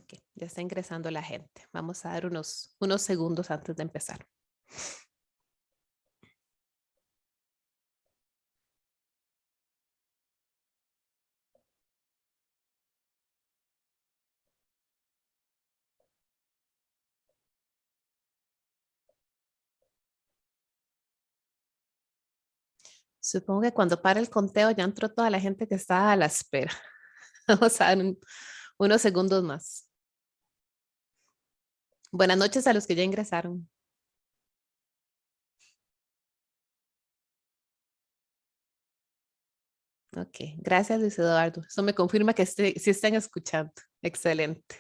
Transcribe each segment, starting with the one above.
Ok, ya está ingresando la gente. Vamos a dar unos segundos antes de empezar. Supongo que cuando para el conteo ya entró toda la gente que está a la espera. Vamos a dar unos segundos más. Buenas noches a los que ya ingresaron. Ok, gracias Luis Eduardo. Eso me confirma que sí están escuchando. Excelente.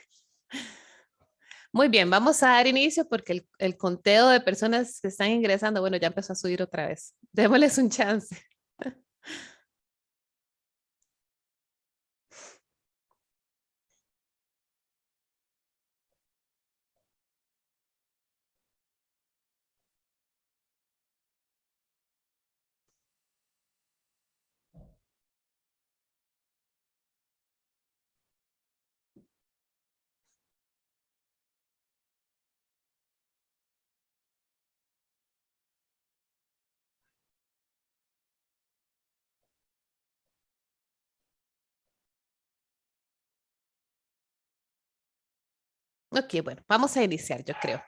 Muy bien, vamos a dar inicio porque el conteo de personas que están ingresando, bueno, ya empezó a subir otra vez. Démosles un chance. Ok, bueno, vamos a iniciar, yo creo.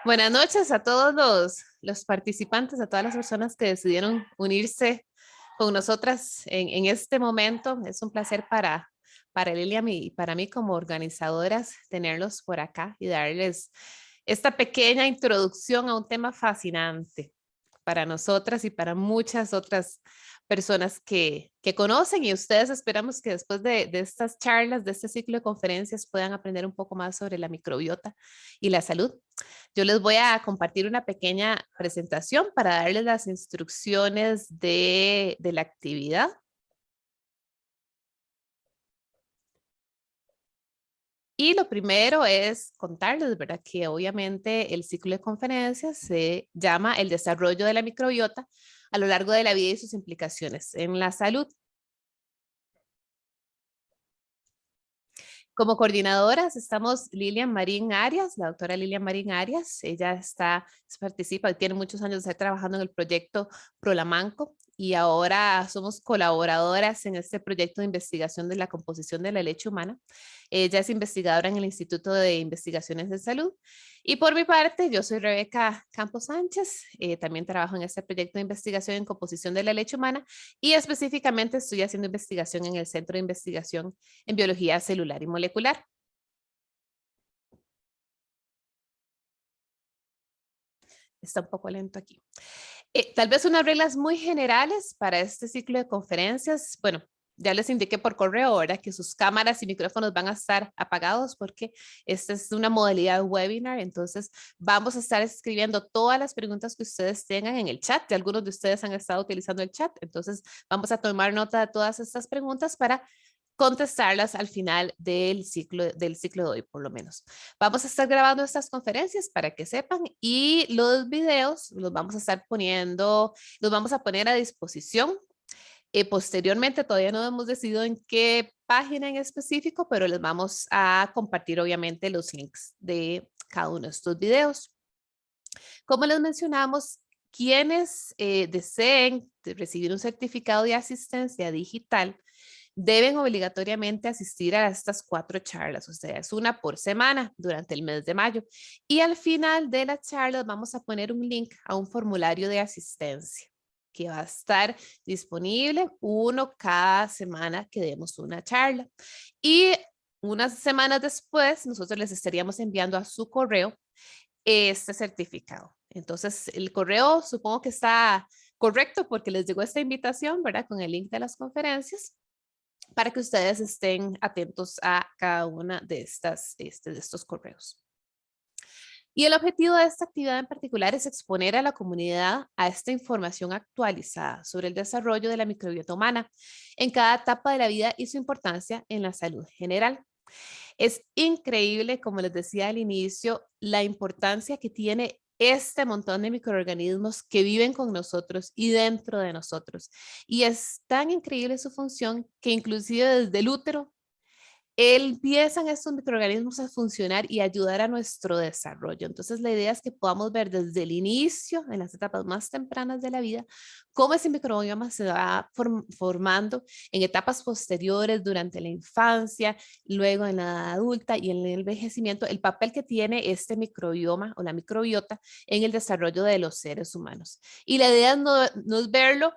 Buenas noches a todos los participantes, a todas las personas que decidieron unirse con nosotras en este momento. Es un placer para Lilian y para mí como organizadoras tenerlos por acá y darles esta pequeña introducción a un tema fascinante para nosotras y para muchas otras personas que conocen y ustedes esperamos que después de estas charlas, de este ciclo de conferencias puedan aprender un poco más sobre la microbiota y la salud. Yo les voy a compartir una pequeña presentación para darles las instrucciones de la actividad. Y lo primero es contarles, ¿verdad? Que obviamente el ciclo de conferencias se llama el desarrollo de la microbiota a lo largo de la vida y sus implicaciones en la salud. Como coordinadoras estamos Lilian Marín Arias, la doctora Lilian Marín Arias. Ella participa y tiene muchos años de estar trabajando en el proyecto Prolamanco y ahora somos colaboradoras en este proyecto de investigación de la composición de la leche humana. Ella es investigadora en el Instituto de Investigaciones de Salud. Y por mi parte, yo soy Rebeca Campos Sánchez. También trabajo en este proyecto de investigación en composición de la leche humana y específicamente estoy haciendo investigación en el Centro de Investigación en Biología Celular y Molecular. Está un poco lento aquí. Tal vez unas reglas muy generales para este ciclo de conferencias. Bueno, ya les indiqué por correo ahora que sus cámaras y micrófonos van a estar apagados porque esta es una modalidad webinar, entonces vamos a estar escribiendo todas las preguntas que ustedes tengan en el chat. Ya algunos de ustedes han estado utilizando el chat, entonces vamos a tomar nota de todas estas preguntas para contestarlas al final del ciclo de hoy, por lo menos. Vamos a estar grabando estas conferencias para que sepan y los videos los vamos a estar poniendo, los vamos a poner a disposición. Posteriormente, todavía no hemos decidido en qué página en específico, pero les vamos a compartir obviamente los links de cada uno de estos videos. Como les mencionamos, quienes deseen recibir un certificado de asistencia digital deben obligatoriamente asistir a estas 4 charlas, o sea, es una por semana durante el mes de mayo. Y al final de las charlas vamos a poner un link a un formulario de asistencia que va a estar disponible uno cada semana que demos una charla. Y unas semanas después, nosotros les estaríamos enviando a su correo este certificado. Entonces, el correo supongo que está correcto porque les llegó esta invitación, ¿verdad? Con el link de las conferencias para que ustedes estén atentos a cada una de de estos correos. Y el objetivo de esta actividad en particular es exponer a la comunidad a esta información actualizada sobre el desarrollo de la microbiota humana en cada etapa de la vida y su importancia en la salud general. Es increíble, como les decía al inicio, la importancia que tiene este montón de microorganismos que viven con nosotros y dentro de nosotros. Y es tan increíble su función que inclusive desde el útero empiezan estos microorganismos a funcionar y ayudar a nuestro desarrollo. Entonces, la idea es que podamos ver desde el inicio, en las etapas más tempranas de la vida, cómo ese microbioma se va formando en etapas posteriores, durante la infancia, luego en la edad adulta y en el envejecimiento, el papel que tiene este microbioma o la microbiota en el desarrollo de los seres humanos. Y la idea no es verlo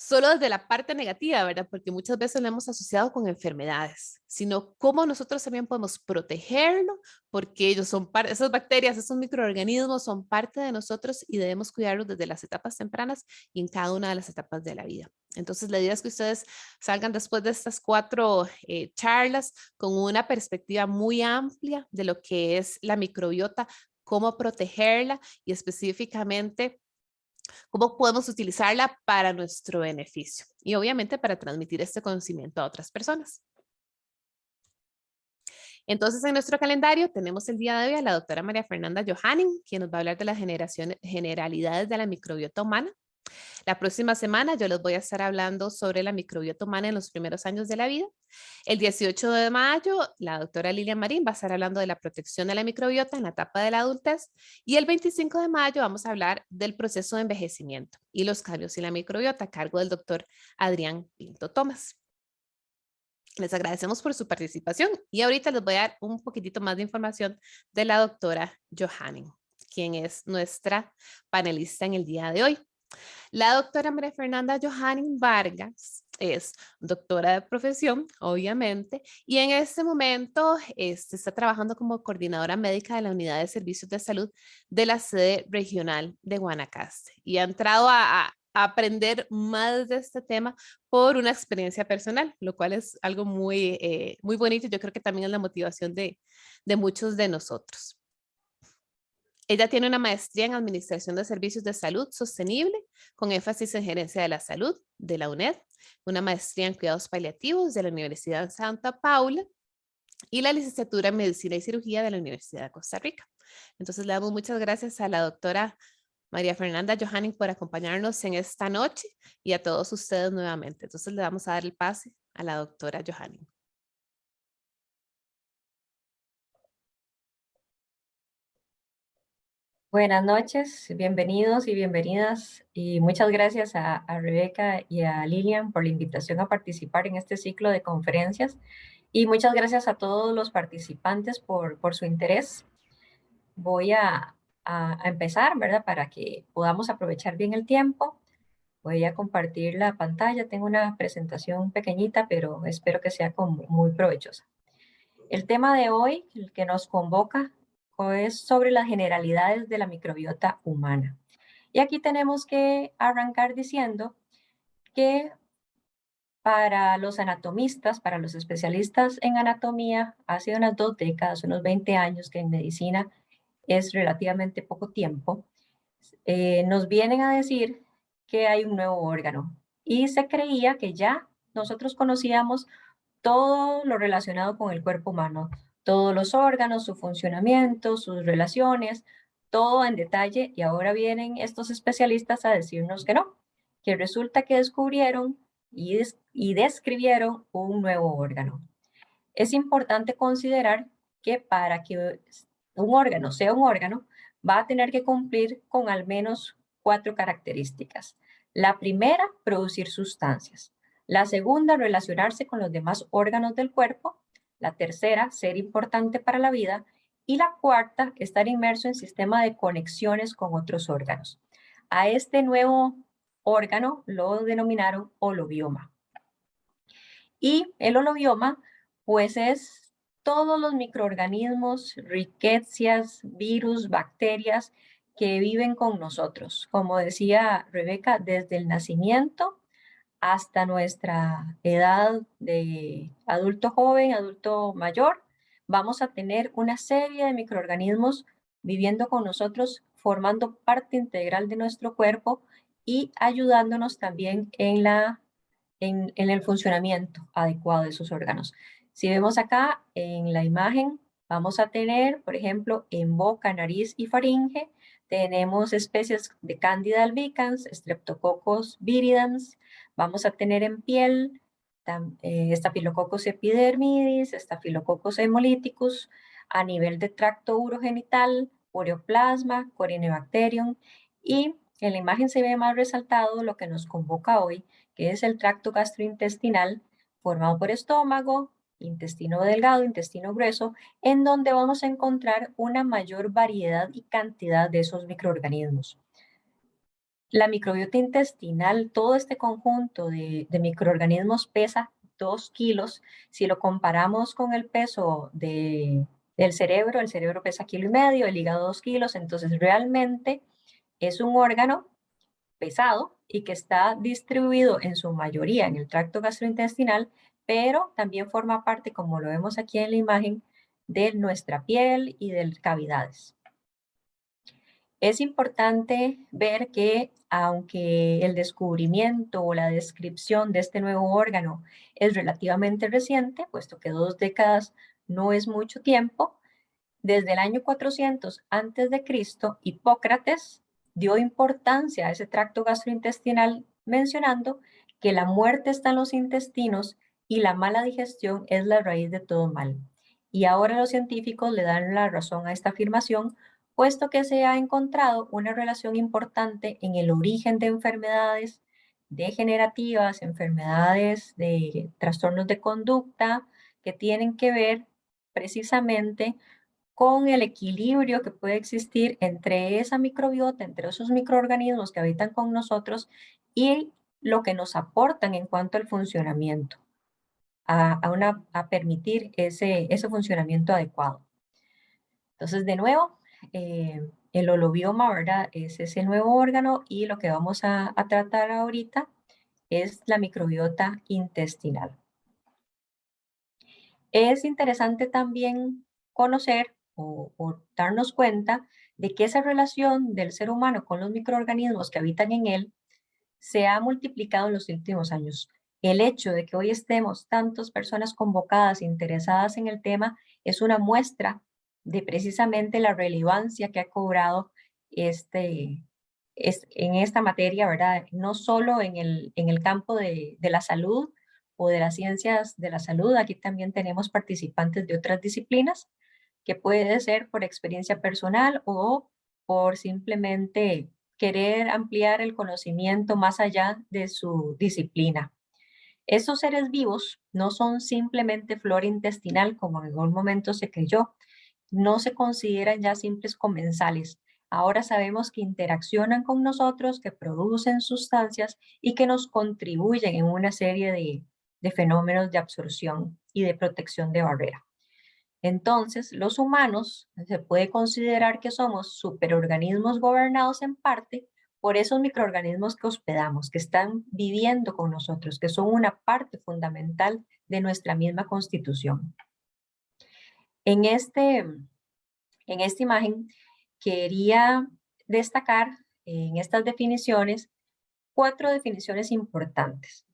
solo desde la parte negativa, ¿verdad? Porque muchas veces lo hemos asociado con enfermedades, sino cómo nosotros también podemos protegerlo, porque ellos son parte, esas bacterias, esos microorganismos son parte de nosotros y debemos cuidarlos desde las etapas tempranas y en cada una de las etapas de la vida. Entonces, la idea es que ustedes salgan después de estas 4 charlas con una perspectiva muy amplia de lo que es la microbiota, cómo protegerla y específicamente cómo podemos utilizarla para nuestro beneficio y obviamente para transmitir este conocimiento a otras personas. Entonces, en nuestro calendario tenemos el día de hoy a la doctora María Fernanda Johanning, quien nos va a hablar de las generalidades de la microbiota humana. La próxima semana yo les voy a estar hablando sobre la microbiota humana en los primeros años de la vida. El 18 de mayo, la doctora Lilian Marín va a estar hablando de la protección de la microbiota en la etapa de la adultez. Y el 25 de mayo vamos a hablar del proceso de envejecimiento y los cambios en la microbiota a cargo del doctor Adrián Pinto Tomás. Les agradecemos por su participación y ahorita les voy a dar un poquitito más de información de la doctora Johanning, quien es nuestra panelista en el día de hoy. La doctora María Fernanda Johanning Vargas es doctora de profesión, obviamente, y en este momento está trabajando como coordinadora médica de la Unidad de Servicios de Salud de la sede regional de Guanacaste y ha entrado a aprender más de este tema por una experiencia personal, lo cual es algo muy bonito y yo creo que también es la motivación de muchos de nosotros. Ella tiene una maestría en Administración de Servicios de Salud Sostenible, con énfasis en Gerencia de la Salud de la UNED, una maestría en Cuidados Paliativos de la Universidad Santa Paula y la licenciatura en Medicina y Cirugía de la Universidad de Costa Rica. Entonces le damos muchas gracias a la doctora María Fernanda Johanning por acompañarnos en esta noche y a todos ustedes nuevamente. Entonces le vamos a dar el pase a la doctora Johanning. Buenas noches, bienvenidos y bienvenidas y muchas gracias a Rebeca y a Lilian por la invitación a participar en este ciclo de conferencias y muchas gracias a todos los participantes por su interés. Voy a empezar, ¿verdad? Para que podamos aprovechar bien el tiempo. Voy a compartir la pantalla, tengo una presentación pequeñita, pero espero que sea muy provechosa. El tema de hoy, el que nos convoca, es sobre las generalidades de la microbiota humana. Y aquí tenemos que arrancar diciendo que para los anatomistas, para los especialistas en anatomía, hace unas 2 décadas, unos 20 años, que en medicina es relativamente poco tiempo, nos vienen a decir que hay un nuevo órgano. Y se creía que ya nosotros conocíamos todo lo relacionado con el cuerpo humano, todos los órganos, su funcionamiento, sus relaciones, todo en detalle, y ahora vienen estos especialistas a decirnos que no, que resulta que descubrieron y describieron un nuevo órgano. Es importante considerar que para que un órgano sea un órgano, va a tener que cumplir con al menos 4 características. La primera, producir sustancias. La segunda, relacionarse con los demás órganos del cuerpo. La tercera, ser importante para la vida. Y la cuarta, estar inmerso en sistema de conexiones con otros órganos. A este nuevo órgano lo denominaron holobioma. Y el holobioma, pues es todos los microorganismos, riquecias, virus, bacterias que viven con nosotros. Como decía Rebeca, desde el nacimiento hasta nuestra edad de adulto joven, adulto mayor, vamos a tener una serie de microorganismos viviendo con nosotros, formando parte integral de nuestro cuerpo y ayudándonos también en el funcionamiento adecuado de sus órganos. Si vemos acá en la imagen, vamos a tener, por ejemplo, en boca, nariz y faringe, tenemos especies de Candida albicans, Streptococcus viridans, vamos a tener en piel Staphylococcus epidermidis, Staphylococcus hemolyticus, a nivel de tracto urogenital, ureoplasma, Corynebacterium, y en la imagen se ve más resaltado lo que nos convoca hoy, que es el tracto gastrointestinal formado por estómago, intestino delgado, intestino grueso, en donde vamos a encontrar una mayor variedad y cantidad de esos microorganismos. La microbiota intestinal, todo este conjunto de microorganismos pesa 2 kilos. Si lo comparamos con el peso del cerebro, el cerebro pesa 1,5 kilos, el hígado 2 kilos, entonces realmente es un órgano pesado y que está distribuido en su mayoría en el tracto gastrointestinal, pero también forma parte, como lo vemos aquí en la imagen, de nuestra piel y de cavidades. Es importante ver que aunque el descubrimiento o la descripción de este nuevo órgano es relativamente reciente, puesto que 2 décadas no es mucho tiempo, desde el año 400 a.C., Hipócrates dio importancia a ese tracto gastrointestinal mencionando que la muerte está en los intestinos y la mala digestión es la raíz de todo mal. Y ahora los científicos le dan la razón a esta afirmación, puesto que se ha encontrado una relación importante en el origen de enfermedades degenerativas, enfermedades de trastornos de conducta que tienen que ver precisamente con el equilibrio que puede existir entre esa microbiota, entre esos microorganismos que habitan con nosotros y lo que nos aportan en cuanto al funcionamiento, a permitir ese funcionamiento adecuado. Entonces, de nuevo, el holobioma, ¿verdad? Es ese nuevo órgano y lo que vamos a tratar ahorita es la microbiota intestinal. Es interesante también conocer o darnos cuenta de que esa relación del ser humano con los microorganismos que habitan en él se ha multiplicado en los últimos años. El hecho de que hoy estemos tantas personas convocadas, interesadas en el tema, es una muestra de precisamente la relevancia que ha cobrado en esta materia, ¿verdad? No solo en el campo de la salud o de las ciencias de la salud, aquí también tenemos participantes de otras disciplinas, que puede ser por experiencia personal o por simplemente querer ampliar el conocimiento más allá de su disciplina. Estos seres vivos no son simplemente flora intestinal, como en algún momento se creyó, no se consideran ya simples comensales. Ahora sabemos que interaccionan con nosotros, que producen sustancias y que nos contribuyen en una serie de fenómenos de absorción y de protección de barrera. Entonces, los humanos se puede considerar que somos superorganismos gobernados en parte por esos microorganismos que hospedamos, que están viviendo con nosotros, que son una parte fundamental de nuestra misma constitución. En esta imagen quería destacar en estas definiciones 4 definiciones importantes.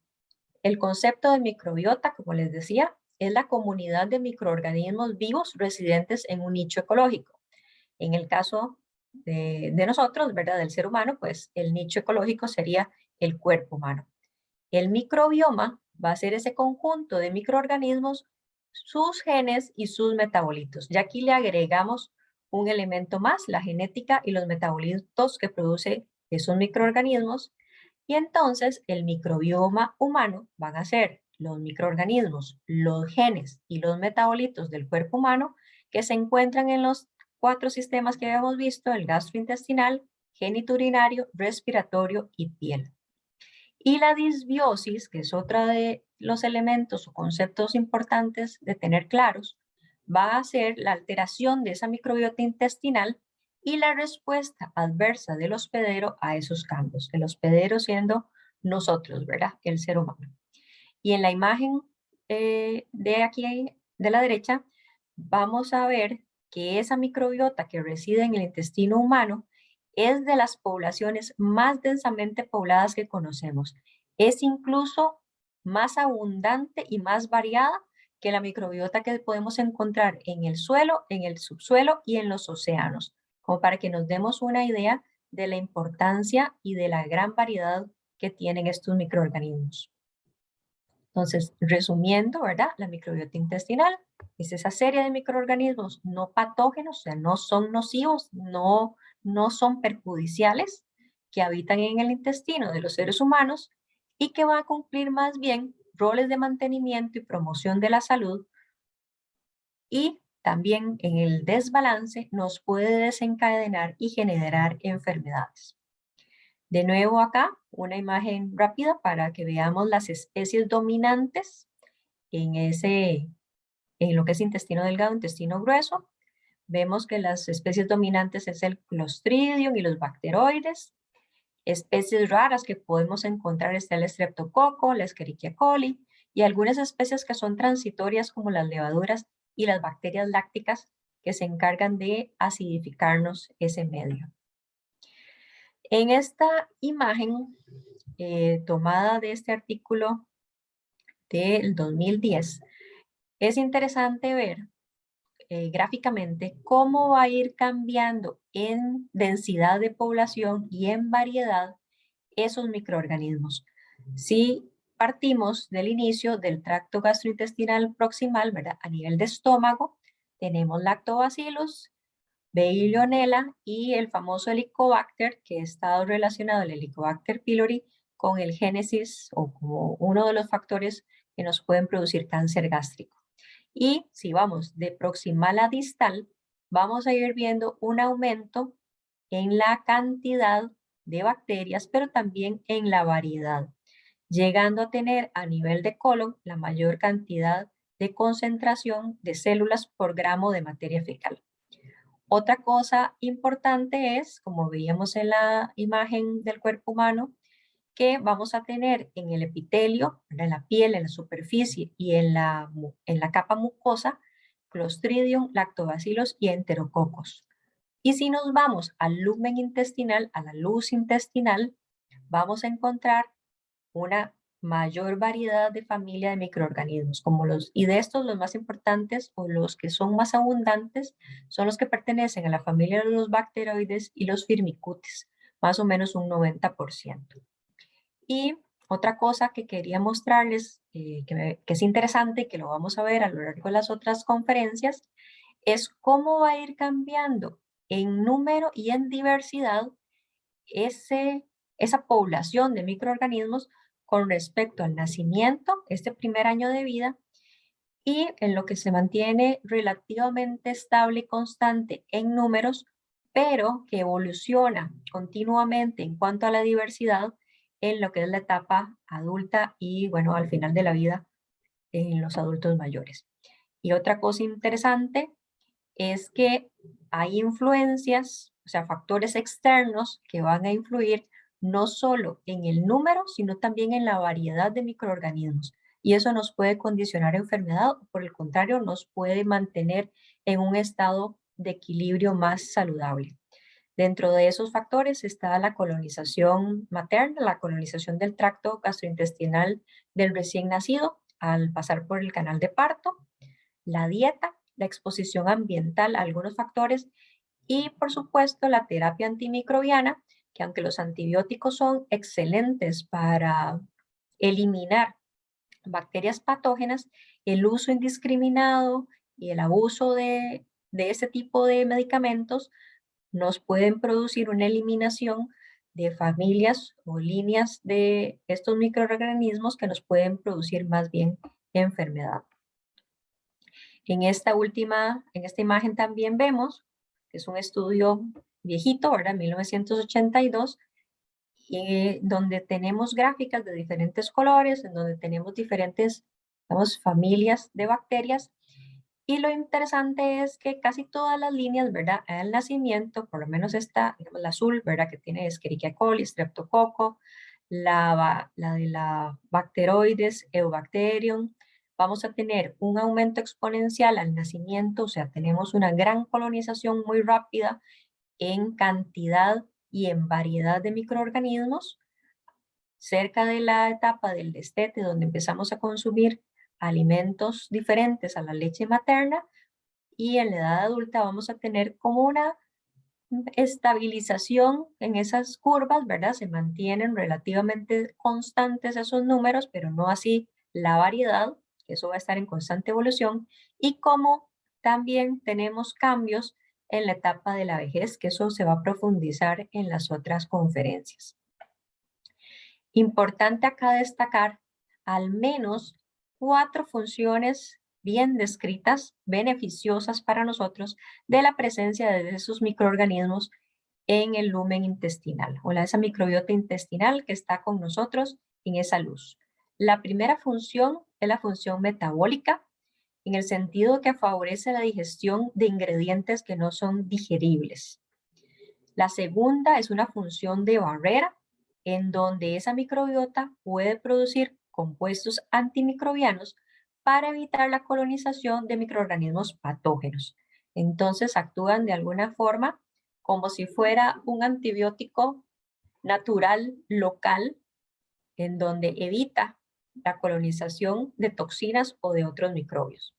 El concepto de microbiota, como les decía, es la comunidad de microorganismos vivos residentes en un nicho ecológico. En el caso de nosotros, ¿verdad? Del ser humano, pues el nicho ecológico sería el cuerpo humano. El microbioma va a ser ese conjunto de microorganismos, sus genes y sus metabolitos. Y aquí le agregamos un elemento más, la genética y los metabolitos que produce esos microorganismos. Y entonces el microbioma humano van a ser los microorganismos, los genes y los metabolitos del cuerpo humano que se encuentran en los 4 sistemas que habíamos visto, el gastrointestinal, genitourinario, respiratorio y piel. Y la disbiosis, que es otra de los elementos o conceptos importantes de tener claros, va a ser la alteración de esa microbiota intestinal y la respuesta adversa del hospedero a esos cambios. El hospedero siendo nosotros, ¿verdad? El ser humano. Y en la imagen de aquí, de la derecha, vamos a ver que esa microbiota que reside en el intestino humano es de las poblaciones más densamente pobladas que conocemos. Es incluso más abundante y más variada que la microbiota que podemos encontrar en el suelo, en el subsuelo y en los océanos, como para que nos demos una idea de la importancia y de la gran variedad que tienen estos microorganismos. Entonces, resumiendo, ¿verdad? La microbiota intestinal es esa serie de microorganismos no patógenos, o sea, no son nocivos, no son perjudiciales, que habitan en el intestino de los seres humanos y que van a cumplir más bien roles de mantenimiento y promoción de la salud, y también en el desbalance nos puede desencadenar y generar enfermedades. De nuevo acá, una imagen rápida para que veamos las especies dominantes en lo que es intestino delgado, intestino grueso. Vemos que las especies dominantes es el Clostridium y los bacteroides. Especies raras que podemos encontrar está el Streptococo, la Escherichia coli y algunas especies que son transitorias como las levaduras y las bacterias lácticas que se encargan de acidificarnos ese medio. En esta imagen tomada de este artículo del 2010, es interesante ver gráficamente cómo va a ir cambiando en densidad de población y en variedad esos microorganismos. Si partimos del inicio del tracto gastrointestinal proximal, ¿verdad? A nivel de estómago, tenemos Lactobacillus, Veillonella y el famoso Helicobacter, que ha estado relacionado, el Helicobacter pylori, con el génesis o como uno de los factores que nos pueden producir cáncer gástrico. Y si vamos de proximal a distal, vamos a ir viendo un aumento en la cantidad de bacterias, pero también en la variedad, llegando a tener a nivel de colon la mayor cantidad de concentración de células por gramo de materia fecal. Otra cosa importante es, como veíamos en la imagen del cuerpo humano, que vamos a tener en el epitelio, en la piel, en la superficie y en la capa mucosa, Clostridium, Lactobacillus y Enterococos. Y si nos vamos al lumen intestinal, a la luz intestinal, vamos a encontrar una mayor variedad de familia de microorganismos, y de estos los más importantes o los que son más abundantes son los que pertenecen a la familia de los bacteroides y los firmicutes, más o menos un 90%. Y otra cosa que quería mostrarles, que es interesante y que lo vamos a ver a lo largo de las otras conferencias, es cómo va a ir cambiando en número y en diversidad esa población de microorganismos con respecto al nacimiento, este primer año de vida, y en lo que se mantiene relativamente estable y constante en números, pero que evoluciona continuamente en cuanto a la diversidad en lo que es la etapa adulta y, bueno, al final de la vida en los adultos mayores. Y otra cosa interesante es que hay influencias, o sea, factores externos que van a influir no solo en el número, sino también en la variedad de microorganismos. Y eso nos puede condicionar enfermedad, o por el contrario, nos puede mantener en un estado de equilibrio más saludable. Dentro de esos factores está la colonización materna, la colonización del tracto gastrointestinal del recién nacido al pasar por el canal de parto, la dieta, la exposición ambiental a algunos factores y, por supuesto, la terapia antimicrobiana, que aunque los antibióticos son excelentes para eliminar bacterias patógenas, el uso indiscriminado y el abuso de ese tipo de medicamentos nos pueden producir una eliminación de familias o líneas de estos microorganismos que nos pueden producir más bien enfermedad. En esta imagen también vemos que es un estudio viejito, ¿verdad? 1982, donde tenemos gráficas de diferentes colores, en donde tenemos diferentes, digamos, familias de bacterias. Y lo interesante es que casi todas las líneas, ¿verdad? Al nacimiento, por lo menos esta, digamos, la azul, ¿verdad? Que tiene Escherichia coli, Streptococo, la de la Bacteroides, Eubacterium, vamos a tener un aumento exponencial al nacimiento, o sea, tenemos una gran colonización muy rápida en cantidad y en variedad de microorganismos. Cerca de la etapa del destete, donde empezamos a consumir alimentos diferentes a la leche materna, y en la edad adulta vamos a tener como una estabilización en esas curvas, ¿verdad? Se mantienen relativamente constantes esos números, pero no así la variedad, que eso va a estar en constante evolución, y cómo también tenemos cambios en la etapa de la vejez, que eso se va a profundizar en las otras conferencias. Importante acá destacar al menos 4 funciones bien descritas, beneficiosas para nosotros, de la presencia de esos microorganismos en el lumen intestinal, o esa microbiota intestinal que está con nosotros en esa luz. La primera función es la función metabólica, en el sentido que favorece la digestión de ingredientes que no son digeribles. La segunda es una función de barrera, en donde esa microbiota puede producir compuestos antimicrobianos para evitar la colonización de microorganismos patógenos. Entonces actúan de alguna forma como si fuera un antibiótico natural, local, en donde evita la colonización de toxinas o de otros microbios.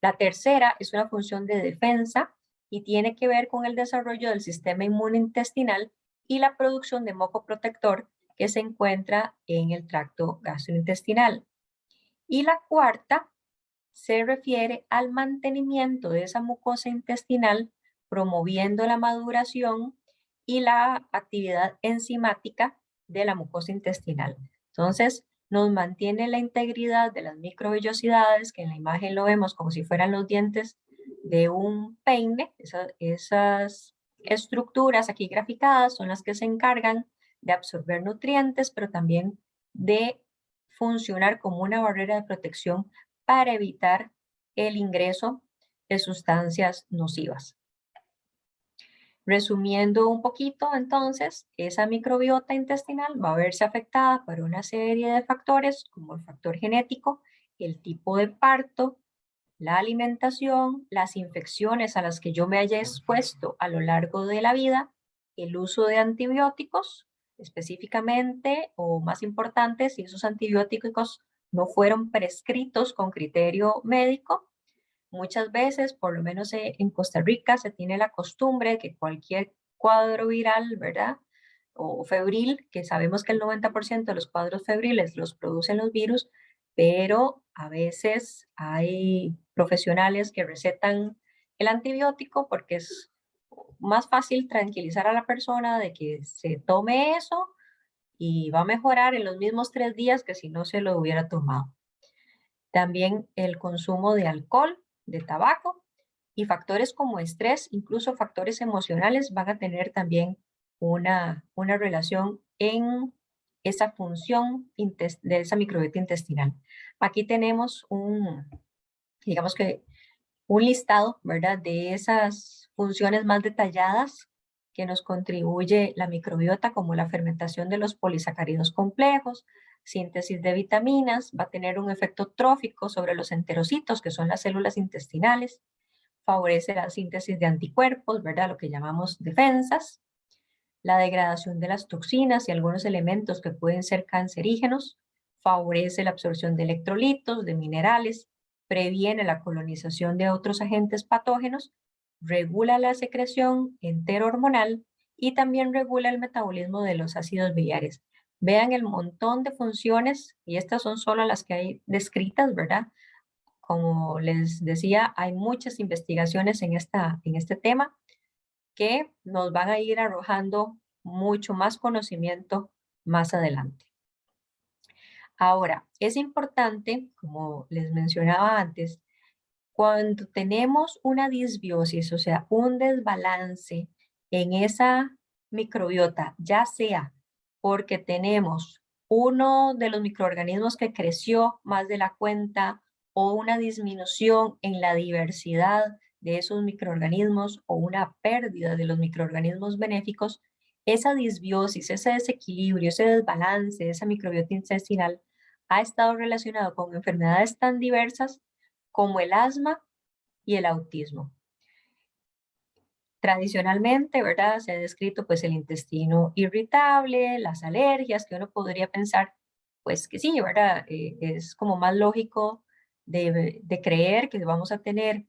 La tercera es una función de defensa y tiene que ver con el desarrollo del sistema inmune intestinal y la producción de moco protector que se encuentra en el tracto gastrointestinal. Y la cuarta se refiere al mantenimiento de esa mucosa intestinal, promoviendo la maduración y la actividad enzimática de la mucosa intestinal. Entonces, nos mantiene la integridad de las microvellosidades, que en la imagen lo vemos como si fueran los dientes de un peine. Esas estructuras aquí graficadas son las que se encargan de absorber nutrientes, pero también de funcionar como una barrera de protección para evitar el ingreso de sustancias nocivas. Resumiendo un poquito, entonces, esa microbiota intestinal va a verse afectada por una serie de factores, como el factor genético, el tipo de parto, la alimentación, las infecciones a las que yo me haya expuesto a lo largo de la vida, el uso de antibióticos, específicamente, o más importante, si esos antibióticos no fueron prescritos con criterio médico. Muchas veces, por lo menos en Costa Rica, se tiene la costumbre de que cualquier cuadro viral, ¿verdad? O febril, que sabemos que el 90% de los cuadros febriles los producen los virus, pero a veces hay profesionales que recetan el antibiótico porque es más fácil tranquilizar a la persona de que se tome eso y va a mejorar en los mismos 3 días que si no se lo hubiera tomado. También el consumo de alcohol, de tabaco y factores como estrés, incluso factores emocionales, van a tener también una relación en esa función de esa microbiota intestinal. Aquí tenemos digamos que un listado, ¿verdad?, de esas funciones más detalladas que nos contribuye la microbiota, como la fermentación de los polisacáridos complejos, síntesis de vitaminas, va a tener un efecto trófico sobre los enterocitos, que son las células intestinales, favorece la síntesis de anticuerpos, ¿verdad?, lo que llamamos defensas, la degradación de las toxinas y algunos elementos que pueden ser cancerígenos, favorece la absorción de electrolitos, de minerales, previene la colonización de otros agentes patógenos, regula la secreción enterohormonal y también regula el metabolismo de los ácidos biliares. Vean el montón de funciones, y estas son solo las que hay descritas, ¿verdad? Como les decía, hay muchas investigaciones en este tema que nos van a ir arrojando mucho más conocimiento más adelante. Ahora, es importante, como les mencionaba antes, cuando tenemos una disbiosis, o sea, un desbalance en esa microbiota, ya sea porque tenemos uno de los microorganismos que creció más de la cuenta o una disminución en la diversidad de esos microorganismos o una pérdida de los microorganismos benéficos, esa disbiosis, ese desequilibrio, ese desbalance, esa microbiota intestinal ha estado relacionado con enfermedades tan diversas como el asma y el autismo. Tradicionalmente, ¿verdad? Se ha descrito pues el intestino irritable, las alergias, que uno podría pensar pues que sí, ¿verdad? Es como más lógico de creer que vamos a tener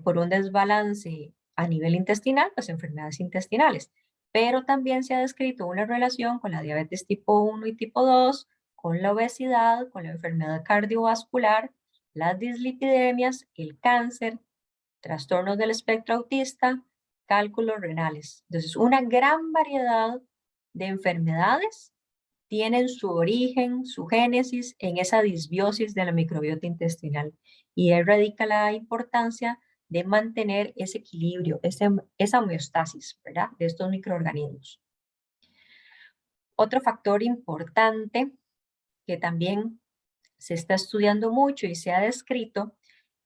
por un desbalance a nivel intestinal, pues enfermedades intestinales. Pero también se ha descrito una relación con la diabetes tipo 1 y tipo 2, con la obesidad, con la enfermedad cardiovascular, las dislipidemias, el cáncer, trastornos del espectro autista, cálculos renales. Entonces, una gran variedad de enfermedades tienen su origen, su génesis en esa disbiosis de la microbiota intestinal. Y ahí radica la importancia de mantener ese equilibrio, esa homeostasis, ¿verdad? De estos microorganismos. Otro factor importante que también se está estudiando mucho y se ha descrito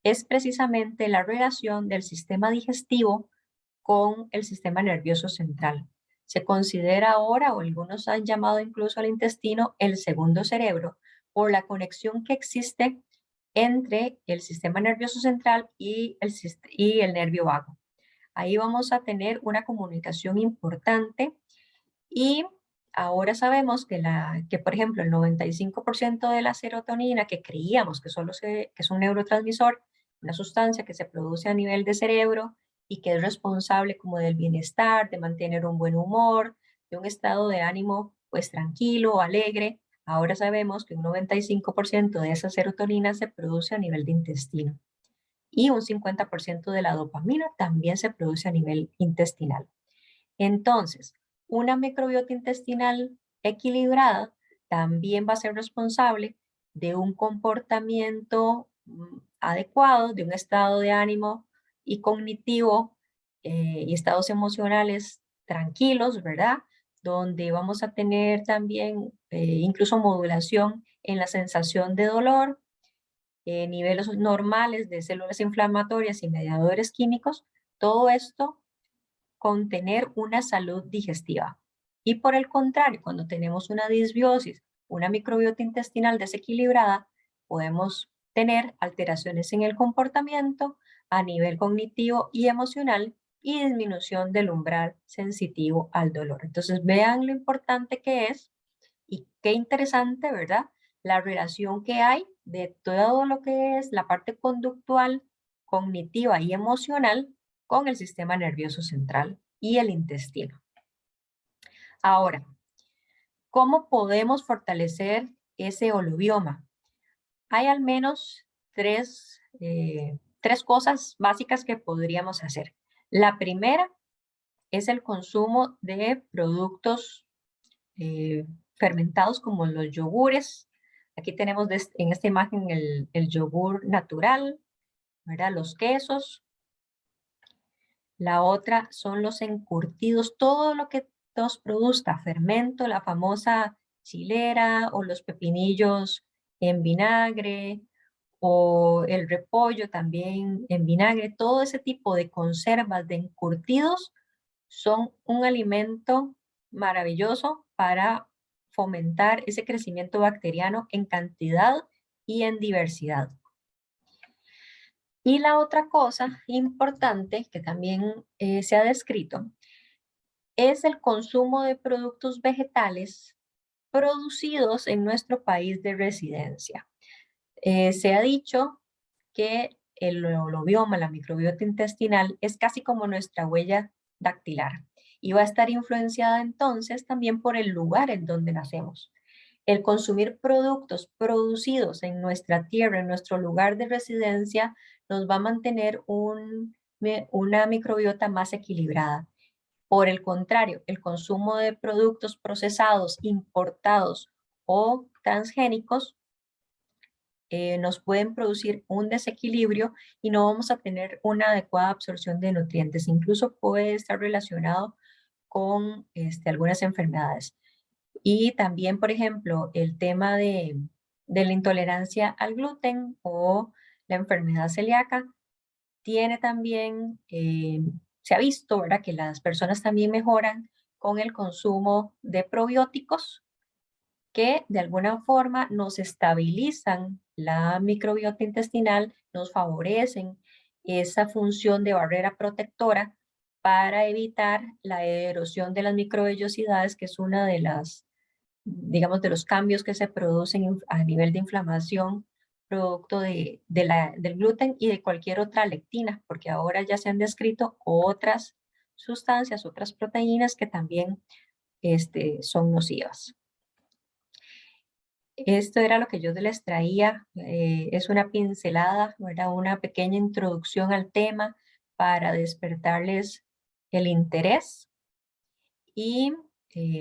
es precisamente la relación del sistema digestivo con el sistema nervioso central. Se considera ahora, o algunos han llamado incluso al intestino, el segundo cerebro, por la conexión que existe entre el sistema nervioso central y el nervio vago. Ahí vamos a tener una comunicación importante y ahora sabemos que por ejemplo, el 95% de la serotonina que creíamos que que es un neurotransmisor, una sustancia que se produce a nivel de cerebro y que es responsable como del bienestar, de mantener un buen humor, de un estado de ánimo pues tranquilo, alegre. Ahora sabemos que un 95% de esa serotonina se produce a nivel de intestino y un 50% de la dopamina también se produce a nivel intestinal. Entonces, una microbiota intestinal equilibrada también va a ser responsable de un comportamiento adecuado, de un estado de ánimo y cognitivo y estados emocionales tranquilos, ¿verdad? Donde vamos a tener también incluso modulación en la sensación de dolor, niveles normales de células inflamatorias y mediadores químicos. Todo esto con tener una salud digestiva. Y por el contrario, cuando tenemos una disbiosis, una microbiota intestinal desequilibrada, podemos tener alteraciones en el comportamiento a nivel cognitivo y emocional y disminución del umbral sensitivo al dolor. Entonces vean lo importante que es y qué interesante, ¿verdad? La relación que hay de todo lo que es la parte conductual, cognitiva y emocional con el sistema nervioso central y el intestino. Ahora, ¿cómo podemos fortalecer ese holobioma? Hay al menos tres cosas básicas que podríamos hacer. La primera es el consumo de productos fermentados como los yogures. Aquí tenemos en esta imagen el yogur natural, ¿verdad? Los quesos. La otra son los encurtidos, todo lo que nos produzca fermento, la famosa chilera o los pepinillos en vinagre o el repollo también en vinagre. Todo ese tipo de conservas, de encurtidos, son un alimento maravilloso para fomentar ese crecimiento bacteriano en cantidad y en diversidad. Y la otra cosa importante que también se ha descrito es el consumo de productos vegetales producidos en nuestro país de residencia. Se ha dicho que el holobioma, la microbiota intestinal, es casi como nuestra huella dactilar y va a estar influenciada entonces también por el lugar en donde nacemos. El consumir productos producidos en nuestra tierra, en nuestro lugar de residencia, nos va a mantener una microbiota más equilibrada. Por el contrario, el consumo de productos procesados, importados o transgénicos nos pueden producir un desequilibrio y no vamos a tener una adecuada absorción de nutrientes. Incluso puede estar relacionado con algunas enfermedades. Y también, por ejemplo, el tema de la intolerancia al gluten o la enfermedad celíaca tiene también, se ha visto, ¿verdad?, que las personas también mejoran con el consumo de probióticos que de alguna forma nos estabilizan la microbiota intestinal, nos favorecen esa función de barrera protectora para evitar la erosión de las microvellosidades, que es una de las, digamos, de los cambios que se producen a nivel de inflamación producto del gluten y de cualquier otra lectina, porque ahora ya se han descrito otras sustancias, otras proteínas que también son nocivas. Esto era lo que yo les traía, es una pincelada, ¿verdad? Una pequeña introducción al tema para despertarles el interés. Y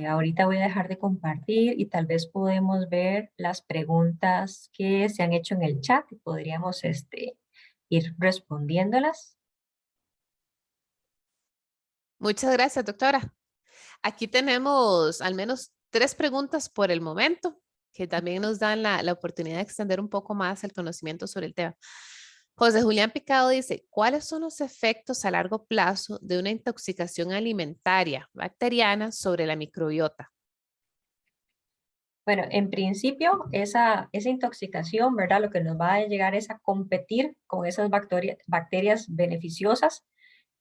ahorita voy a dejar de compartir y tal vez podemos ver las preguntas que se han hecho en el chat y podríamos ir respondiéndolas. Muchas gracias, doctora. Aquí tenemos al menos 3 preguntas por el momento, que también nos dan la oportunidad de extender un poco más el conocimiento sobre el tema. José Julián Picado dice, ¿cuáles son los efectos a largo plazo de una intoxicación alimentaria bacteriana sobre la microbiota? Bueno, en principio, esa intoxicación, ¿verdad? Lo que nos va a llegar es a competir con esas bacterias beneficiosas.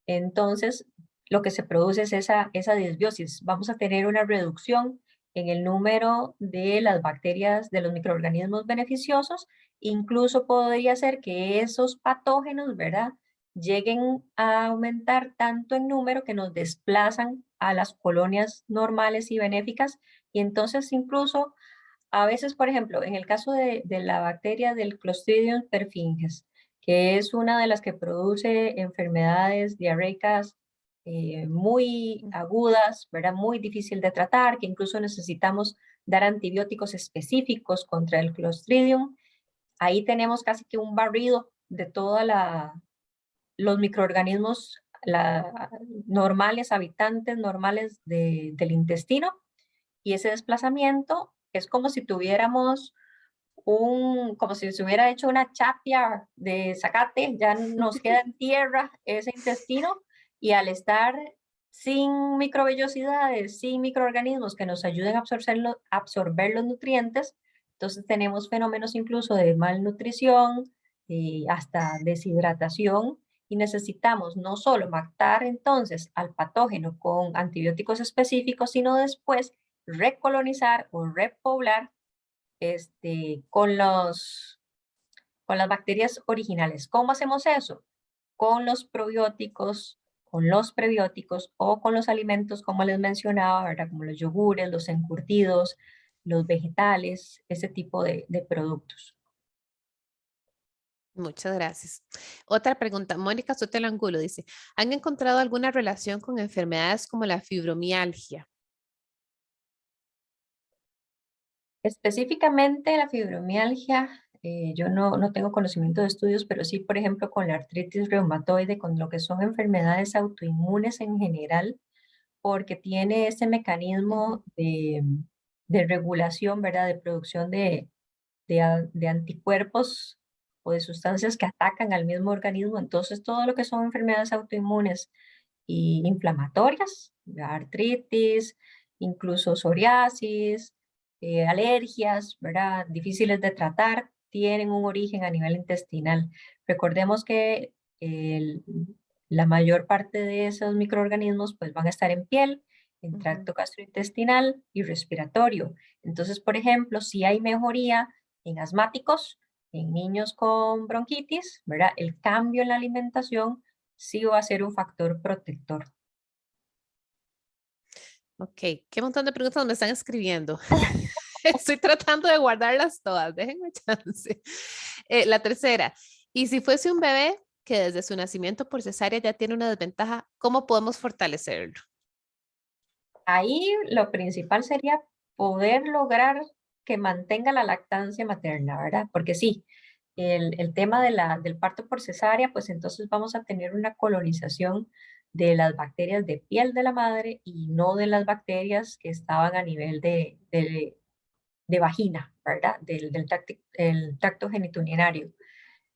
Entonces, lo que se produce es esa disbiosis. Vamos a tener una reducción en el número de las bacterias, de los microorganismos beneficiosos. Incluso podría ser que esos patógenos, ¿verdad? Lleguen a aumentar tanto en número que nos desplazan a las colonias normales y benéficas. Y entonces incluso a veces, por ejemplo, en el caso de la bacteria del Clostridium perfringens, que es una de las que produce enfermedades diarreicas muy agudas, ¿verdad? Muy difícil de tratar, que incluso necesitamos dar antibióticos específicos contra el Clostridium. Ahí tenemos casi que un barrido de todos los microorganismos normales, habitantes normales del intestino, y ese desplazamiento es como si tuviéramos como si se hubiera hecho una chapia de zacate, ya nos queda en tierra ese intestino, y al estar sin microvellosidades, sin microorganismos que nos ayuden a absorber los nutrientes, entonces tenemos fenómenos incluso de malnutrición y hasta deshidratación, y necesitamos no solo matar entonces al patógeno con antibióticos específicos, sino después recolonizar o repoblar con las bacterias originales. ¿Cómo hacemos eso? Con los probióticos, con los prebióticos o con los alimentos, como les mencionaba, ¿verdad? Como los yogures, los encurtidos, los vegetales, ese tipo de productos. Muchas gracias. Otra pregunta, Mónica Sotelo Angulo dice, ¿han encontrado alguna relación con enfermedades como la fibromialgia? Específicamente la fibromialgia, yo no tengo conocimiento de estudios, pero sí, por ejemplo, con la artritis reumatoide, con lo que son enfermedades autoinmunes en general, porque tiene ese Ujú. mecanismo de regulación, ¿verdad? De producción de anticuerpos o de sustancias que atacan al mismo organismo. Entonces, todo lo que son enfermedades autoinmunes y inflamatorias, la artritis, incluso psoriasis, alergias, ¿verdad? Difíciles de tratar, tienen un origen a nivel intestinal. Recordemos que el- la mayor parte de esos microorganismos pues van a estar en piel, en Ujú. tracto gastrointestinal y respiratorio. Entonces, por ejemplo, si hay mejoría en asmáticos, en niños con bronquitis, ¿verdad? El cambio en la alimentación sí va a ser un factor protector. Ok, qué montón de preguntas me están escribiendo. Estoy tratando de guardarlas todas, déjenme chance. La tercera, y si fuese un bebé que desde su nacimiento por cesárea ya tiene una desventaja, ¿cómo podemos fortalecerlo? Ahí lo principal sería poder lograr que mantenga la lactancia materna, ¿verdad? Porque sí, el tema del parto por cesárea, pues entonces vamos a tener una colonización de las bacterias de piel de la madre y no de las bacterias que estaban a nivel de vagina, ¿verdad? El tracto genitourinario.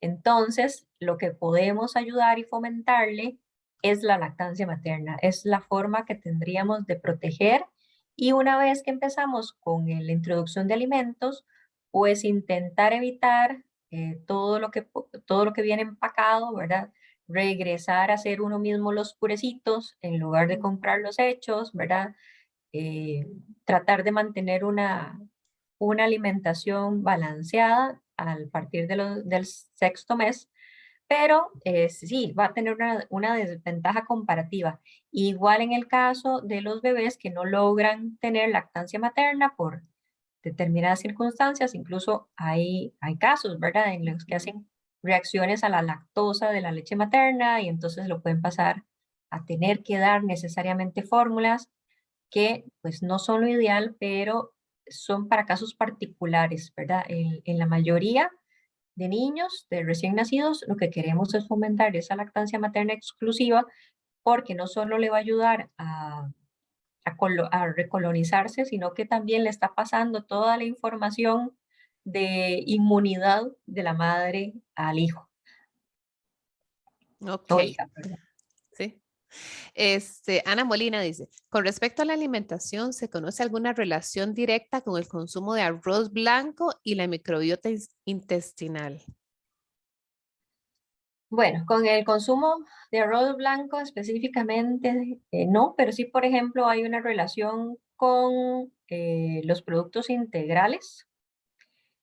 Entonces, lo que podemos ayudar y fomentarle es la lactancia materna, es la forma que tendríamos de proteger, y una vez que empezamos con la introducción de alimentos, pues intentar evitar todo lo que viene empacado, ¿verdad? Regresar a hacer uno mismo los purecitos en lugar de Ujú. comprar los hechos, ¿verdad? eh, Tratar de mantener una alimentación balanceada al partir del sexto mes, pero sí, va a tener una desventaja comparativa. Igual en el caso de los bebés que no logran tener lactancia materna determinadas circunstancias, incluso hay casos, ¿verdad?, en los que hacen reacciones a la lactosa de la leche materna y entonces lo pueden pasar a tener que dar necesariamente fórmulas que pues no son lo ideal, pero son para casos particulares, ¿verdad? En la mayoría de niños, de recién nacidos, lo que queremos es fomentar esa lactancia materna exclusiva porque no solo le va a ayudar a recolonizarse, sino que también le está pasando toda la información de inmunidad de la madre al hijo Ok, o hija, perdón. sí. Ana Molina dice, con respecto a la alimentación, ¿se conoce alguna relación directa con el consumo de arroz blanco y la microbiota intestinal? Bueno, con el consumo de arroz blanco específicamente, no, pero sí, por ejemplo, hay una relación con los productos integrales,